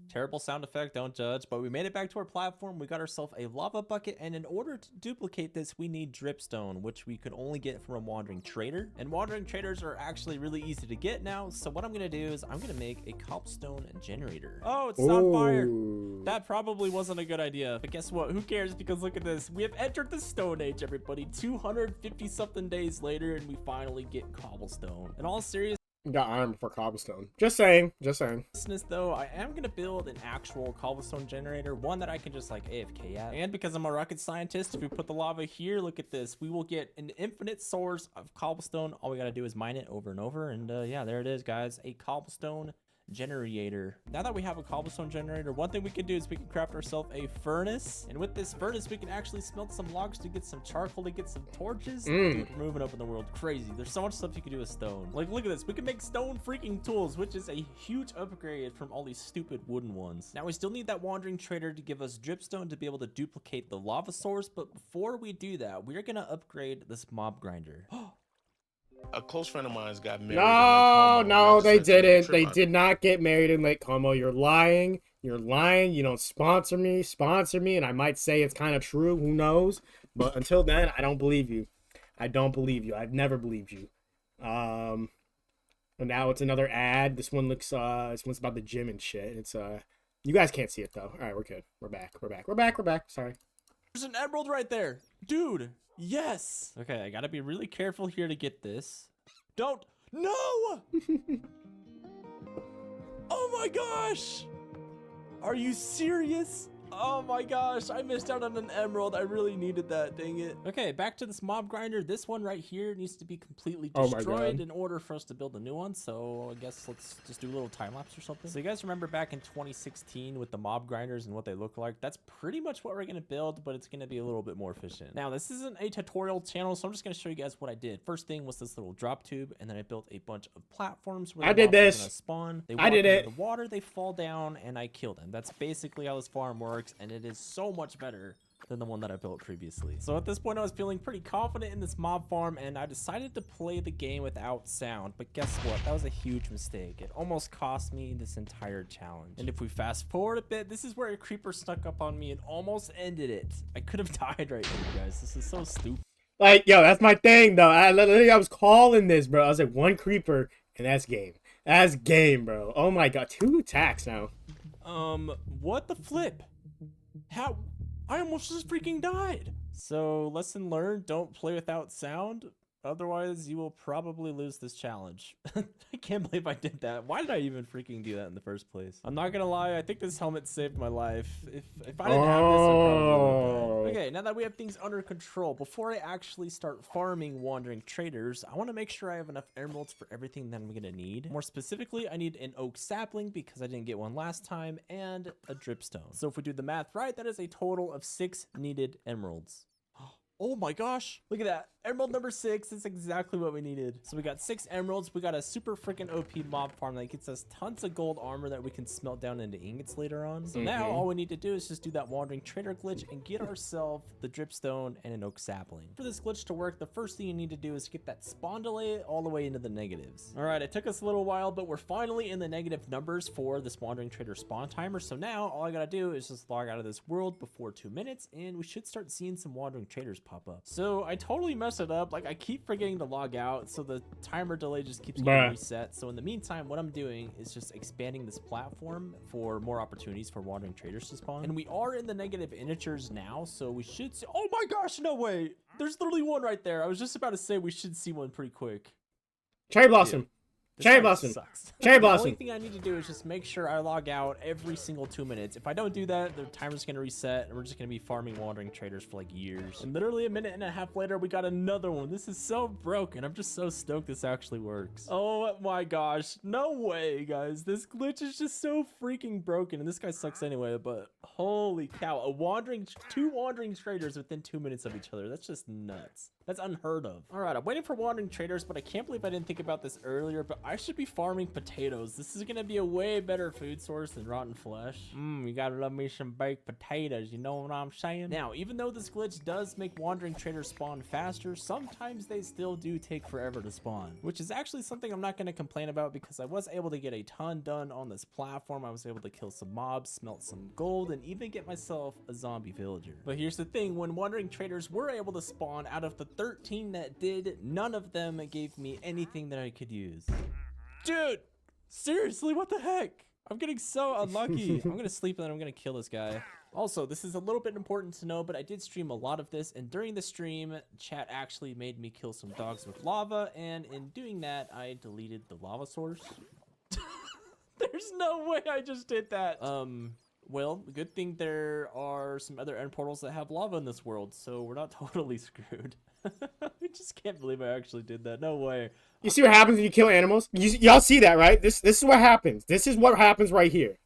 Terrible sound effect, don't judge, but we made it back to our platform. We got ourselves a lava bucket, and in order to duplicate this, we need dripstone, which we could only get from a wandering trader. And wandering traders are actually really easy to get now, so what I'm gonna do is I'm gonna make a cobblestone generator. Oh, it's on fire. That probably wasn't a good idea, but guess what? Who cares? Because look at this. We have entered the Stone Age, everybody. 250 something days later, and we finally get cobblestone. In all seriousness, Got iron before cobblestone. Just saying. though, I am gonna build an actual cobblestone generator, one that I can just like AFK at. And because I'm a rocket scientist, if we put the lava here, look at this, we will get an infinite source of cobblestone. All we gotta do is mine it over and over, and yeah, there it is, guys, a cobblestone generator. Now that we have a cobblestone generator, one thing we can do is we can craft ourselves a furnace, and with this furnace we can actually smelt some logs to get some charcoal, to get some torches. Dude, we're moving up in the world crazy. There's so much stuff you can do with stone. Like, look at this, we can make stone freaking tools, which is a huge upgrade from all these stupid wooden ones. Now we still need that wandering trader to give us dripstone to be able to duplicate the lava source, but before we do that, we're gonna upgrade this mob grinder. A close friend of mine's got married. No, they didn't. They did not get married in Lake Como. You're lying. You're lying. You don't sponsor me. And I might say it's kind of true. Who knows? But until then, I don't believe you. I've never believed you. And now it's another ad. This one looks, this one's about the gym and shit. It's, you guys can't see it though. All right, we're good. We're back. Sorry. There's an emerald right there. Dude, yes. Okay, I gotta be really careful here to get this. Don't. No! Oh my gosh! Are you serious? Oh my gosh, I missed out on an emerald. I really needed that, dang it. Okay, back to this mob grinder. This one right here needs to be completely destroyed in order for us to build a new one. So I guess let's just do a little time lapse or something. So you guys remember back in 2016 with the mob grinders and what they look like? That's pretty much what we're gonna build, but it's gonna be a little bit more efficient. Now, this isn't a tutorial channel, so I'm just gonna show you guys what I did. First thing was this little drop tube, and then I built a bunch of platforms where I did this. Spawn. They I did it. The water, they fall down, and I kill them. That's basically how this farm works, and it is so much better than the one that I built previously. So at this point, I was feeling pretty confident in this mob farm, and I decided to play the game without sound. But guess what? That was a huge mistake. It almost cost me this entire challenge. And if we fast forward a bit, this is where a creeper snuck up on me and almost ended it. I could have died right here, guys. This is so stupid. Like, yo, that's my thing though. I was calling this, bro. I was like, one creeper, and that's game. That's game, bro. Oh my god, 2 attacks now. What the flip? How? I almost just freaking died. So lesson learned, don't play without sound. Otherwise, you will probably lose this challenge. I can't believe I did that. Why did I even freaking do that in the first place? I'm not gonna lie, I think this helmet saved my life. If I didn't have this, I probably would have died. Okay, now that we have things under control, before I actually start farming wandering traders, I want to make sure I have enough emeralds for everything that I'm gonna need. More specifically, I need an oak sapling because I didn't get one last time, and a dripstone. So if we do the math right, that is a total of 6 needed emeralds. Oh my gosh, look at that. Emerald number 6 is exactly what we needed. So we got 6 emeralds. We got a super freaking OP mob farm that gets us tons of gold armor that we can smelt down into ingots later on. So now all we need to do is just do that wandering trader glitch and get ourselves the dripstone and an oak sapling. For this glitch to work, the first thing you need to do is get that spawn delay all the way into the negatives. All right, it took us a little while, but we're finally in the negative numbers for this wandering trader spawn timer. So now all I gotta do is just log out of this world before 2 minutes, and we should start seeing some wandering traders pop up. So I totally messed it up. Like, I keep forgetting to log out, so the timer delay just keeps getting reset. So in the meantime, what I'm doing is just expanding this platform for more opportunities for wandering traders to spawn. And we are in the negative integers now, so we should see— oh my gosh, no way! There's literally one right there. I was just about to say we should see one pretty quick. Cherry blossom. This Cherry guy blossom. sucks. Cherry The only blossom. thing I need to do is just make sure I log out every single 2 minutes. If I don't do that, the timer's gonna reset and we're just gonna be farming wandering traders for like years. And literally a minute and a half later, we got another one. This is so broken. I'm just so stoked this actually works. Oh my gosh. No way, guys. This glitch is just so freaking broken. And this guy sucks anyway, but holy cow. Two wandering traders within 2 minutes of each other. That's just nuts. That's unheard of. All right, I'm waiting for wandering traders, but I can't believe I didn't think about this earlier, but I should be farming potatoes. This is gonna be a way better food source than rotten flesh. You gotta love me some baked potatoes, you know what I'm saying? Now, even though this glitch does make wandering traders spawn faster, sometimes they still do take forever to spawn, which is actually something I'm not gonna complain about because I was able to get a ton done on this platform. I was able to kill some mobs, smelt some gold, and even get myself a zombie villager. But here's the thing, when wandering traders were able to spawn, out of the 13 that did, none of them gave me anything that I could use. Dude, seriously, what the heck? I'm getting so unlucky. I'm gonna sleep and then I'm gonna kill this guy. Also, this is a little bit important to know, but I did stream a lot of this, and during the stream, chat actually made me kill some dogs with lava, and in doing that, I deleted the lava source. There's no way I just did that. Well, good thing there are some other end portals that have lava in this world, so we're not totally screwed. I just can't believe I actually did that. No way. You see what happens when you kill animals? Y'all see that, right? This is what happens. This is what happens right here.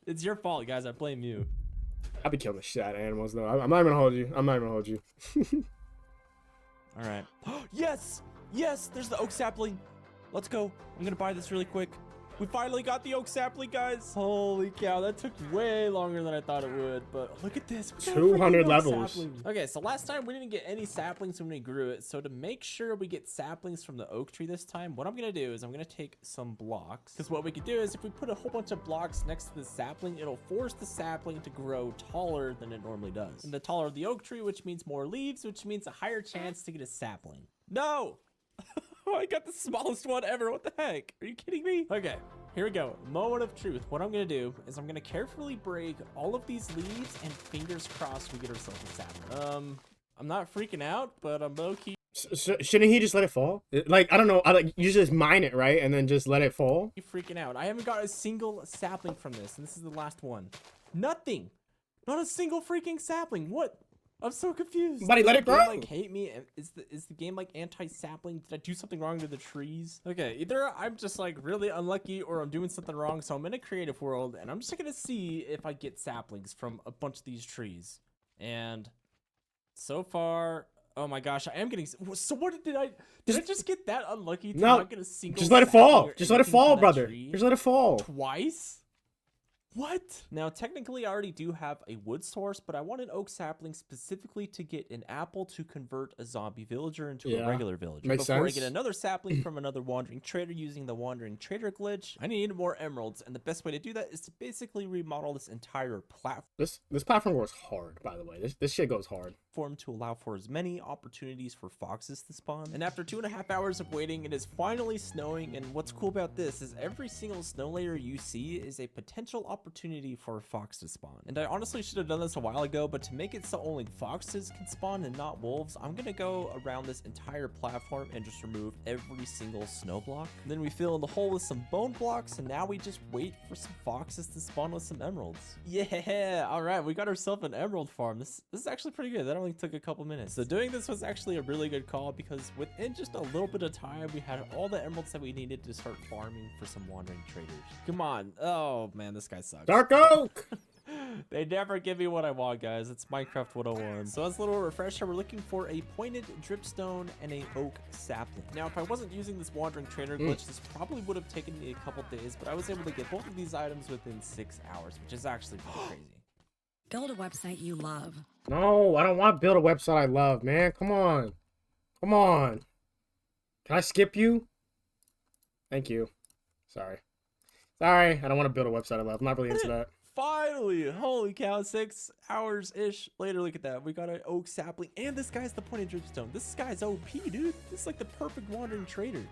It's your fault, guys. I blame you. I'll be killing the shit out of animals, though. I'm not even gonna hold you. I'm not even gonna hold you. All right. Yes! Yes! There's the oak sapling. Let's go. I'm gonna buy this really quick. We finally got the oak sapling, guys. Holy cow, that took way longer than I thought it would, but look at this. 200 levels. Okay, so last time we didn't get any saplings when we grew it, so to make sure we get saplings from the oak tree this time, what I'm gonna do is I'm gonna take some blocks, because what we could do is if we put a whole bunch of blocks next to the sapling, it'll force the sapling to grow taller than it normally does. And the taller the oak tree, which means more leaves, which means a higher chance to get a sapling. No! Oh, I got the smallest one ever. What the heck? Are you kidding me? Okay, here we go. Moment of truth. What I'm gonna do is I'm gonna carefully break all of these leaves and fingers crossed we get ourselves a sapling. I'm not freaking out, but I'm low-key. Shouldn't he just let it fall? Like, I don't know. You just mine it, right? And then just let it fall? Freaking out. I haven't got a single sapling from this, and this is the last one. Nothing. Not a single freaking sapling. What? I'm so confused. Buddy, let it grow. Like, hate me? Is the game like anti-sapling? Did I do something wrong to the trees? Okay, either I'm just like really unlucky or I'm doing something wrong. So I'm in a creative world and I'm just gonna see if I get saplings from a bunch of these trees. And so far, oh my gosh, I am getting. So what did I just get that unlucky? To No, not get a single just let it fall. sapling or Just let it anything fall, from that brother. tree? Just let it fall. Twice? What? Now, technically, I already do have a wood source, but I want an oak sapling specifically to get an apple to convert a zombie villager into a regular villager. Makes Before sense. I get another sapling from another wandering trader using the wandering trader glitch, I need more emeralds, and the best way to do that is to basically remodel this entire platform This platform goes hard, by the way. This shit goes hard. to allow for as many opportunities for foxes to spawn. And after 2.5 hours of waiting, it is finally snowing, and what's cool about this is every single snow layer you see is a potential opportunity for a fox to spawn. And I honestly should have done this a while ago, but to make it so only foxes can spawn and not wolves, I'm gonna go around this entire platform and just remove every single snow block. And then we fill in the hole with some bone blocks, and now we just wait for some foxes to spawn with some emeralds. Yeah, all right, we got ourselves an emerald farm. This is actually pretty good. That only took a couple minutes. So doing this was actually a really good call because within just a little bit of time, we had all the emeralds that we needed to start farming for some wandering traders. Come on. Oh man, this guy sucks. Dark oak! They never give me what I want, guys. It's Minecraft 101. So as a little refresher, we're looking for a pointed dripstone and a oak sapling. Now, if I wasn't using this wandering trader glitch, this probably would have taken me a couple days, but I was able to get both of these items within 6 hours, which is actually pretty crazy. Build a website you love. No, I don't want to build a website I love, man. Come on. Come on. Can I skip you? Thank you. Sorry. Sorry, I don't want to build a website I love. I'm not really into that. Finally, holy cow, 6 hours-ish later, look at that. We got an oak sapling, and this guy's the pointed dripstone. This guy's OP, dude. This is like the perfect wandering trader.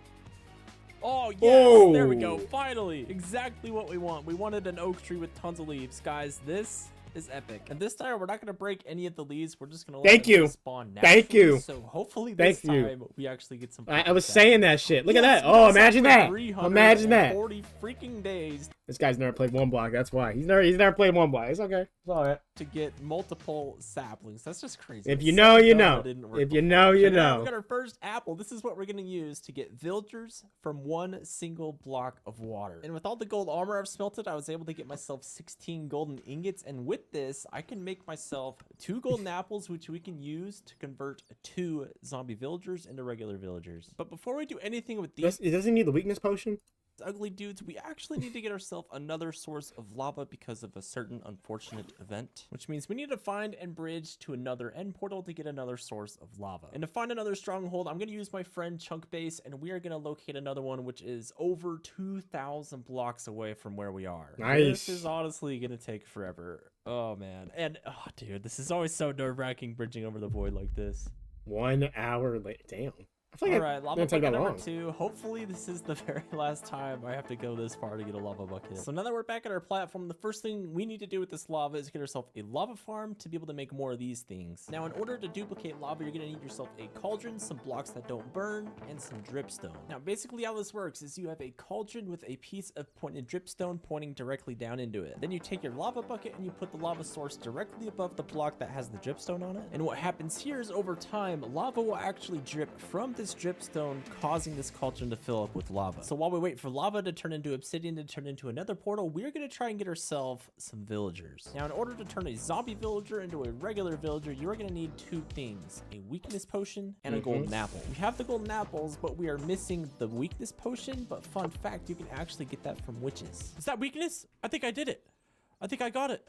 Oh, yes, there we go. Finally, exactly what we want. We wanted an oak tree with tons of leaves. Guys, this is epic. And this time, we're not going to break any of the leaves. We're just going to let Thank them you. spawn naturally. Thank you. So hopefully this Thank you. time, we actually get some... I was saying that shit. Look at Yes, that. we Oh, got some imagine for that. Imagine that. 340 freaking days This guy's never played one block. That's why. He's never played one block. It's okay. It's all right. to get multiple saplings. That's just crazy. If you know, you know. Didn't work If you before. know, you So now know. we got our first apple. This is what we're going to use to get villagers from one single block of water. And with all the gold armor I've smelted, I was able to get myself 16 golden ingots. And with this, I can make myself 2 golden apples, which we can use to convert 2 zombie villagers into regular villagers. But before we do anything with these Does he need the weakness potion? ugly dudes, we actually need to get ourselves another source of lava because of a certain unfortunate event, which means we need to find and bridge to another end portal to get another source of lava. And to find another stronghold, I'm going to use my friend Chunk Base, and we are going to locate another one which is over 2,000 blocks away from where we are. Nice. This is honestly going to take forever. Oh man. And oh dude, this is always so nerve-wracking bridging over the void like this. 1 hour late. Damn. I feel like All right, lava didn't take bucket that number long. 2. Hopefully this is the very last time I have to go this far to get a lava bucket. So now that we're back at our platform, the first thing we need to do with this lava is get ourselves a lava farm to be able to make more of these things. Now, in order to duplicate lava, you're gonna need yourself a cauldron, some blocks that don't burn, and some dripstone. Now, basically how this works is you have a cauldron with a piece of pointed dripstone pointing directly down into it. Then you take your lava bucket and you put the lava source directly above the block that has the dripstone on it. And what happens here is over time, lava will actually drip from this dripstone, causing this cauldron to fill up with lava. So while we wait for lava to turn into obsidian to turn into another portal, we're going to try and get ourselves some villagers. Now, in order to turn a zombie villager into a regular villager, you're going to need 2 things: a weakness potion and a golden apple. We have the golden apples, but we are missing the weakness potion. But fun fact, you can actually get that from witches. Is that weakness? I think I did it. I think I got it.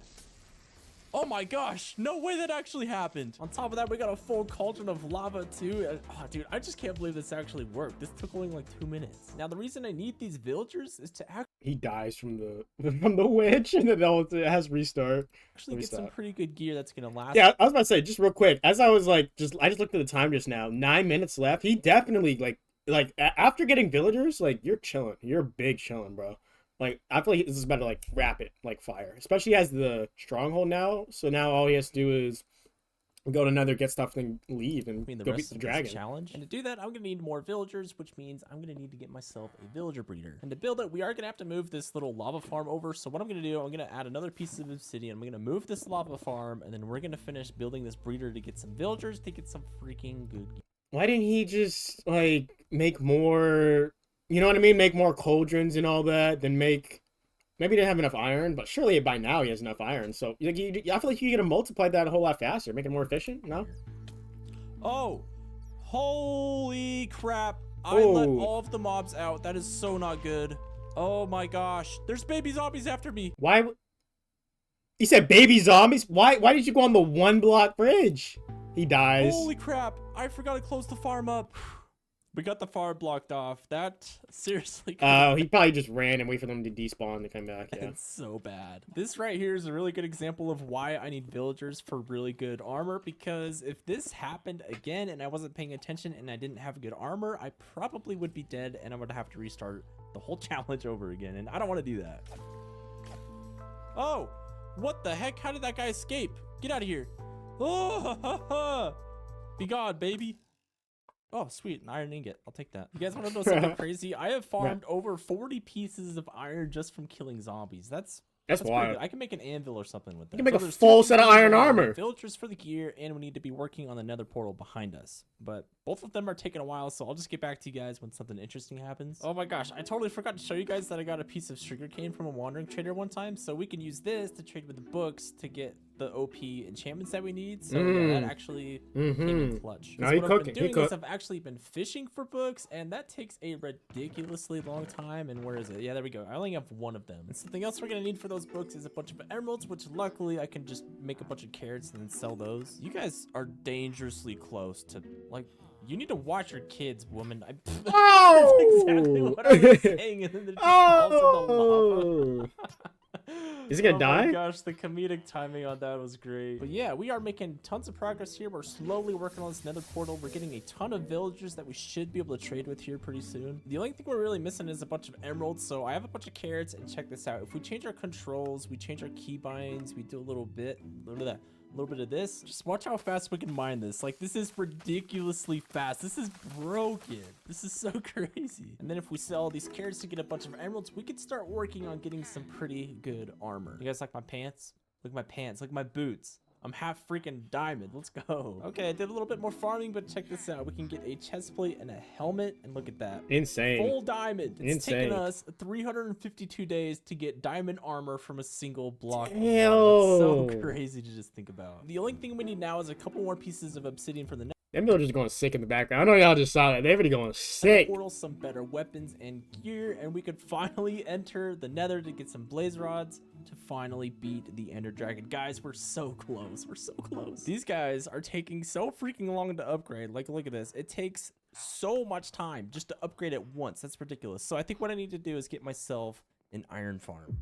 Oh my gosh, no way that actually happened. On top of that, we got a full cauldron of lava too. Oh, dude, I just can't believe this actually worked. This took only like 2 minutes. Now, the reason I need these villagers is to He dies from the witch, and then it has restart. actually get some pretty good gear that's gonna last. Yeah, I was about to say, just real quick, as I was like, I just looked at the time just now. 9 minutes left. He definitely after getting villagers, like you're chilling. You're big chilling, bro. Like, I feel like this is better, like, rapid, like fire. Especially as the stronghold now. So now all he has to do is go to Nether, get stuff, then leave and The go rest beat the of dragon. this challenge. And to do that, I'm gonna need more villagers, which means I'm gonna need to get myself a villager breeder. And to build it, we are gonna have to move this little lava farm over. So what I'm gonna do, I'm gonna add another piece of obsidian. I'm gonna move this lava farm, and then we're gonna finish building this breeder to get some villagers to get some freaking good gear. Why didn't he just, like, make more, you know what I mean? Make more cauldrons and all that, then make... Maybe he didn't have enough iron, but surely by now he has enough iron. So like, I feel like you get to multiply that a whole lot faster, make it more efficient. No? Oh, holy crap. I let all of the mobs out. That is so not good. Oh my gosh. There's baby zombies after me. Why? He said baby zombies? Why did you go on the 1 block bridge? He dies. Holy crap. I forgot to close the farm up. We got the farm blocked off. That seriously. Oh, he probably just ran and waited for them to despawn to come back. Yeah. It's so bad. This right here is a really good example of why I need villagers for really good armor, because if this happened again and I wasn't paying attention and I didn't have good armor, I probably would be dead and I would have to restart the whole challenge over again, and I don't want to do that. Oh, what the heck? How did that guy escape? Get out of here. Oh, be gone, baby. Oh, sweet, an iron ingot. I'll take that. You guys want to know something crazy? I have farmed over 40 pieces of iron just from killing zombies. That's pretty wild. good. I can make an anvil or something with that. You can make a there's full 2 set of things iron we need. armor. Villagers for the gear, and we need to be working on the Nether portal behind us. But both of them are taking a while, so I'll just get back to you guys when something interesting happens. Oh my gosh, I totally forgot to show you guys that I got a piece of sugarcane from a wandering trader one time, so we can use this to trade with the books to get the OP enchantments that we need. So yeah, that actually came in clutch. Now What I've cooking. been doing is I've actually been fishing for books, and that takes a ridiculously long time. And where is it? Yeah, there we go. I only have 1 of them. And something else we're gonna need for those books is a bunch of emeralds, which luckily I can just make a bunch of carrots and then sell those. You guys are dangerously close to, like, you need to watch your kids, woman. Oh! That's exactly what I was saying, and then it just falls in the lava. Is it gonna Oh die? my gosh, the comedic timing on that was great. But yeah, we are making tons of progress here. We're slowly working on this nether portal. We're getting a ton of villagers that we should be able to trade with here pretty soon. The only thing we're really missing is a bunch of emeralds. So I have a bunch of carrots, and check this out. If we change our controls, we change our keybinds, we do a little bit of this, just watch how fast we can mine this. Like, this is ridiculously fast. This is broken. This is so crazy. And then if we sell these carrots to get a bunch of emeralds, we can start working on getting some pretty good armor. You guys like my pants? Look at my pants. Look at my boots. I'm half freaking diamond. Let's go. Okay, I did a little bit more farming, but check this out. We can get a chest plate and a helmet, and look at that. Insane. Full diamond. It's Insane. taken us 352 days to get diamond armor from a single block. Damn. That's so crazy to just think about. The only thing we need now is a couple more pieces of obsidian for the next Them villagers going sick in the background. I know y'all just saw that. They're already going sick. portal, some better weapons and gear, and we could finally enter the nether to get some blaze rods to finally beat the ender dragon. Guys, we're so close. We're so close. These guys are taking so freaking long to upgrade. Like, look at this. It takes so much time just to upgrade it once. That's ridiculous. So I think what I need to do is get myself an iron farm.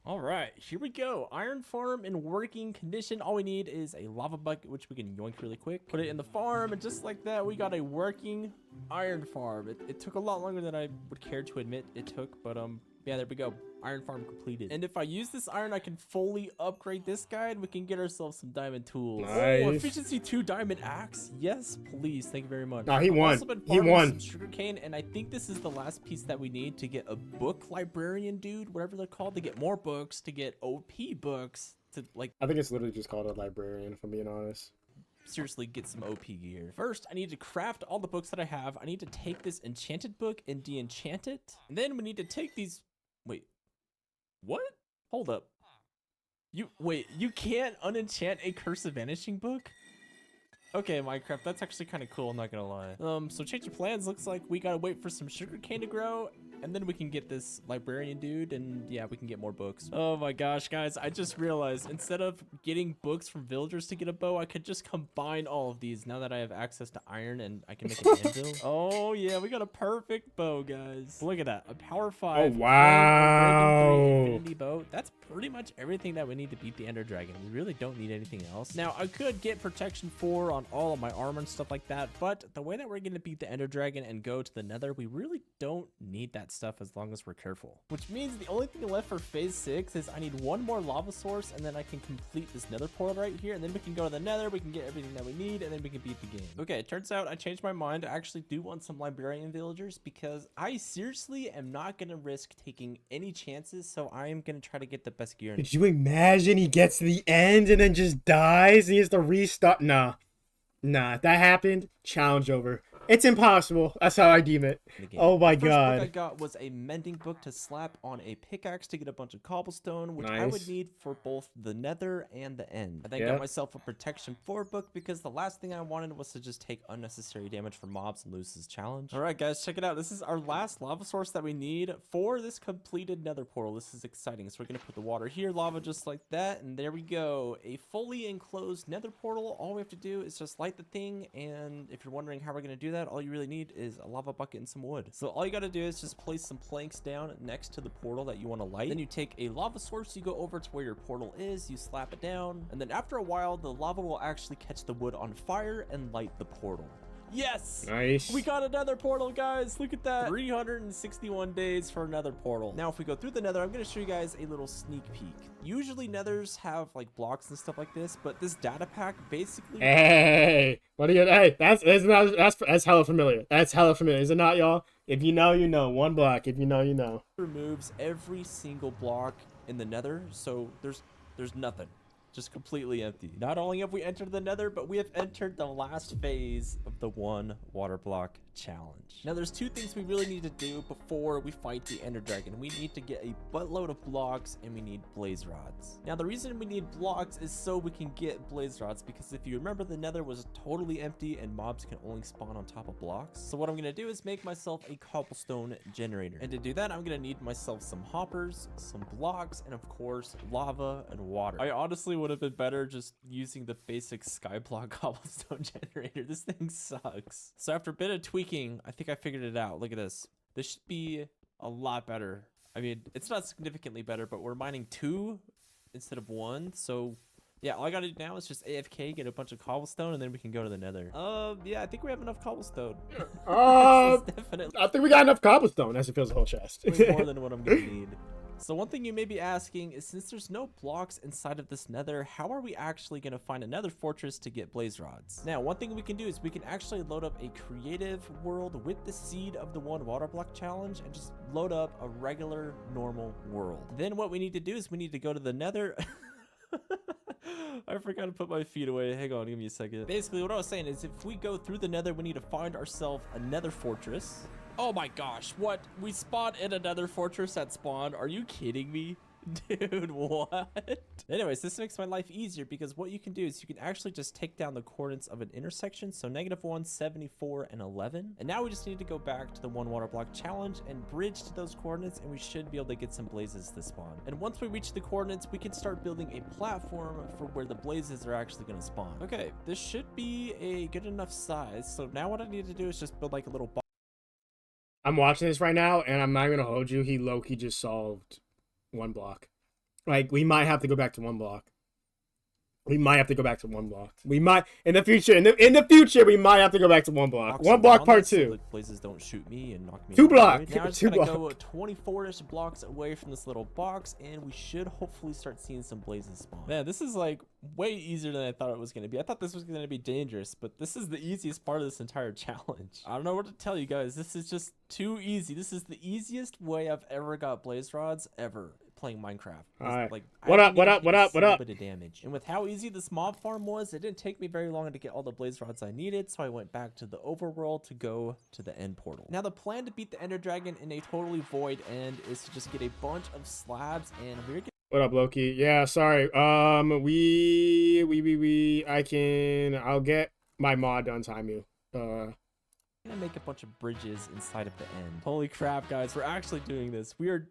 All right, here we go. Iron farm in working condition. All we need is a lava bucket, which we can yoink really quick. Put it in the farm, and just like that, we got a working iron farm. It took a lot longer than I would care to admit it took, but yeah, there we go. Iron farm completed. And if I use this iron, I can fully upgrade this guy, and we can get ourselves some diamond tools. Nice. Oh, efficiency 2 diamond axe. Yes, please. Thank you very much. No, he I've won. also been He farming won. some sugarcane, and I think this is the last piece that we need to get a book librarian dude, whatever they're called, to get more books, to get OP books, to like I think it's literally just called a librarian, if I'm being honest. seriously get some OP gear. First, I need to craft all the books that I have. I need to take this enchanted book and de-enchant it. And then we need to take these... Wait. What? Hold up. You can't unenchant a Curse of Vanishing book? Okay, Minecraft, that's actually kind of cool, I'm not gonna lie. So change of plans, looks like we gotta wait for some sugarcane to grow, and then we can get this librarian dude, and yeah, we can get more books. Oh my gosh, guys, I just realized instead of getting books from villagers to get a bow, I could just combine all of these now that I have access to iron and I can make an anvil. Oh yeah, we got a perfect bow, guys. Look at that, a power 5. Oh, wow. Infinity bow. That's pretty much everything that we need to beat the ender dragon. We really don't need anything else. Now, I could get protection 4 on all of my armor and stuff like that, but the way that we're going to beat the ender dragon and go to the nether, we really don't need that stuff as long as we're careful. Which means the only thing left for phase 6 is I need one more lava source, and then I can complete this nether portal right here, and then we can go to the nether, we can get everything that we need, and then we can beat the game. Okay, it turns out I changed my mind. I actually do want some librarian villagers because I seriously am not going to risk taking any chances, so I am going to try to get the best gear. Could you imagine he gets to the end and then just dies and he has to restart? Nah. Nah, if that happened, challenge over. It's impossible. That's how I deem it. Oh my The first book I god. got was a mending book to slap on a pickaxe to get a bunch of cobblestone, which I would Nice. need for both the nether and the end. I then Yeah. got myself a protection 4 book because the last thing I wanted was to just take unnecessary damage from mobs and lose this challenge. Alright guys, check it out. This is our last lava source that we need for this completed nether portal. This is exciting. So we're going to put the water here, lava just like that, and there we go. A fully enclosed nether portal. All we have to do is just light the thing, and if you're wondering how we're going to do that, all you really need is a lava bucket and some wood. So all you got to do is just place some planks down next to the portal that you want to light. Then you take a lava source, you go over to where your portal is, you slap it down, and then after a while, the lava will actually catch the wood on fire and light the portal. Yes! Nice. We got another portal, guys. Look at that. 361 days for another portal. Now, if we go through the nether, I'm going to show you guys a little sneak peek. Usually, nethers have like blocks and stuff like this, but this data pack basically... Hey, what are you? Hey, that's hella familiar. That's hella familiar, is it not, y'all? If you know, you know. One block. If you know, you know. removes every single block in the nether, so there's nothing. Just completely empty. Not only have we entered the nether, but we have entered the last phase of the 1 water block challenge. Now there's 2 things we really need to do before we fight the ender dragon. We need to get a buttload of blocks and we need blaze rods. Now the reason we need blocks is so we can get blaze rods, because if you remember, the nether was totally empty and mobs can only spawn on top of blocks. So what I'm gonna do is make myself a cobblestone generator, and to do that I'm gonna need myself some hoppers, some blocks, and of course lava and water. I honestly would have been better just using the basic skyblock cobblestone generator. This thing sucks. So after a bit of tweaking, I think I figured it out. Look at this. This should be a lot better. I mean, it's not significantly better, but we're mining 2 instead of 1. So yeah, all I gotta do now is just AFK, get a bunch of cobblestone, and then we can go to the Nether. Yeah, I think we have enough cobblestone. This is definitely I think we got enough cobblestone as it fills the whole chest. way more than what I'm gonna need. So one thing you may be asking is, since there's no blocks inside of this Nether, how are we actually going to find another fortress to get blaze rods? Now, one thing we can do is we can actually load up a creative world with the seed of the 1 water block challenge and just load up a regular normal world. Then what we need to do is we need to go to the Nether. I forgot to put my feet away. Hang on, give me a second. Basically, what I was saying is, if we go through the Nether, we need to find ourselves another fortress. Oh my gosh, what? We spawned in another fortress that spawned? Are you kidding me? Dude, what? Anyways, this makes my life easier because what you can do is you can actually just take down the coordinates of an intersection. So -1, 74, and 11. And now we just need to go back to the 1 water block challenge and bridge to those coordinates, and we should be able to get some blazes to spawn. And once we reach the coordinates, we can start building a platform for where the blazes are actually going to spawn. Okay, this should be a good enough size. So now what I need to do is just build like a little box. I'm watching this right now, and I'm not gonna hold you. He low-key just solved 1 block. Like, we might have to go back to 1 block. We might have to go back to 1 block. We might in the future. In the future, we might have to go back to 1 block. 1 block part 2. So the blazes don't shoot me and knock me. 2 block. Now I'm just 2 gonna block. go 24-ish blocks away from this little box, and we should hopefully start seeing some blazes spawn. Man, this is like way easier than I thought it was gonna be. I thought this was gonna be dangerous, but this is the easiest part of this entire challenge. I don't know what to tell you guys. This is just too easy. This is the easiest way I've ever got blaze rods ever playing Minecraft. All right. Like, What I up, what didn't up, even what take a up, what single up? bit of damage. And with how easy this mob farm was, it didn't take me very long to get all the blaze rods I needed, so I went back to the overworld to go to the end portal. Now, the plan to beat the Ender Dragon in a totally void end is to just get a bunch of slabs, and we're gonna... What up, Loki? Yeah, sorry. I'll get my mod to untime you. gonna make a bunch of bridges inside of the end. Holy crap, guys, we're actually doing this. We are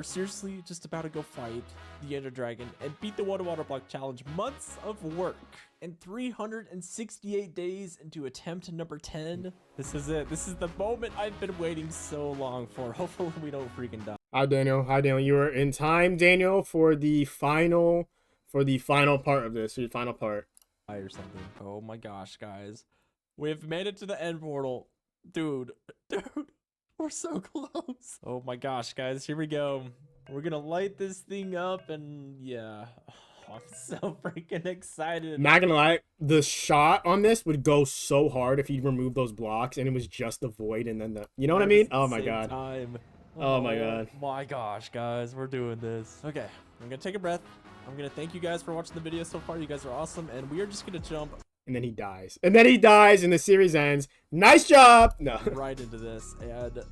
seriously just about to go fight the Ender Dragon and beat the water block challenge. Months of work and 368 days into attempt number 10. This is it. This is the moment I've been waiting so long for. Hopefully we don't freaking die. Hi, Daniel. Hi, Daniel. You are in time, Daniel, for the final part of this. The final part. Or something. Oh my gosh, guys. We've made it to the end portal. Dude, we're so close. Oh my gosh, guys, here we go. We're gonna light this thing up, and yeah. Oh, I'm so freaking excited. Not gonna lie, the shot on this would go so hard if he removed those blocks and it was just the void and then the, you know what I mean? Oh my god. Oh my god. My gosh, guys, we're doing this. Okay, I'm gonna take a breath. I'm gonna thank you guys for watching the video so far. You guys are awesome, and we are just gonna jump. And then he dies. And then he dies and the series ends. Nice job! No. Right into this, and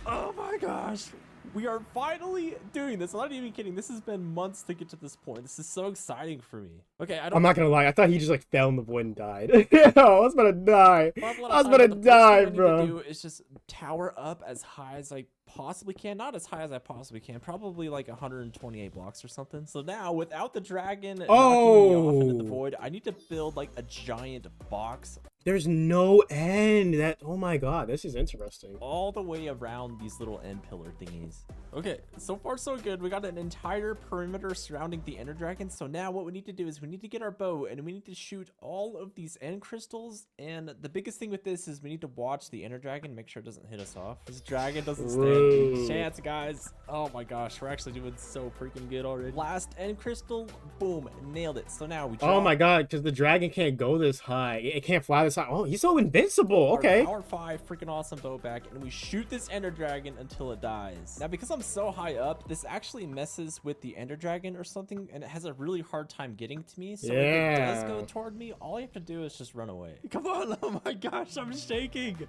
oh my gosh. We are finally doing this. I'm not even kidding. This has been months to get to this point. This is so exciting for me. Okay, I'm not gonna lie. I thought he just like fell in the void and died. I was about to die. I was about to die, bro. What I need to do is just tower up as high as I possibly can. Not as high as I possibly can. Probably like 128 blocks or something. So now, without the dragon knocking me off into the void, I need to build like a giant box. There's no end. Oh my god, this is interesting. All the way around these little end pillar thingies. Okay, so far so good. We got an entire perimeter surrounding the Ender Dragon. So now what we need to do is we need to get our bow and we need to shoot all of these end crystals. And the biggest thing with this is we need to watch the Ender Dragon, make sure it doesn't hit us off. This dragon doesn't stand a chance, guys. Oh my gosh, we're actually doing so freaking good already. Last end crystal, boom, nailed it. So now we draw. Oh my god, because the dragon can't go this high. It can't fly this high. Oh, he's so invincible. Okay. Power 5 freaking awesome bow back, and we shoot this Ender Dragon until it dies. Now, because I'm so high up, this actually messes with the Ender Dragon or something, and it has a really hard time getting to me. So if it does go toward me, all I have to do is just run away. Come on. Oh my gosh, I'm shaking.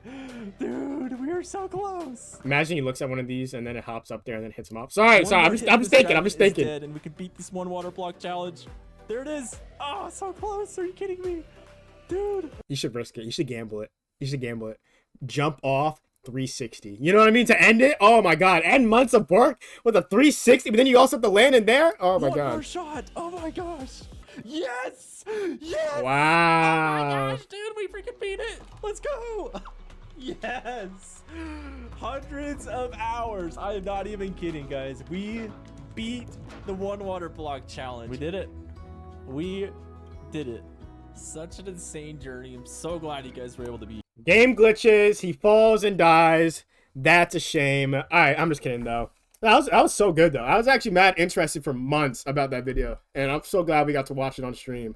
Dude, we are so close. Imagine he looks at one of these and then it hops up there and then hits him up. Sorry. I'm just thinking. Dead, and we can beat this 1 water block challenge. There it is. Oh, so close. Are you kidding me? Dude. You should risk it. You should gamble it. Jump off 360. You know what I mean? To end it? Oh my god. End months of work with a 360, but then you also have to land in there? Oh my god. One more shot. Oh my gosh. Yes. Yes. Wow. Oh my gosh, dude. We freaking beat it. Let's go. Yes! Hundreds of hours. I am not even kidding, guys. We beat the 1 water block challenge. We did it. We did it. Such an insane journey. I'm so glad you guys were able to be. Game glitches. He falls and dies. That's a shame. All right, I'm just kidding though. That was so good though. I was actually mad interested for months about that video, and I'm so glad we got to watch it on stream.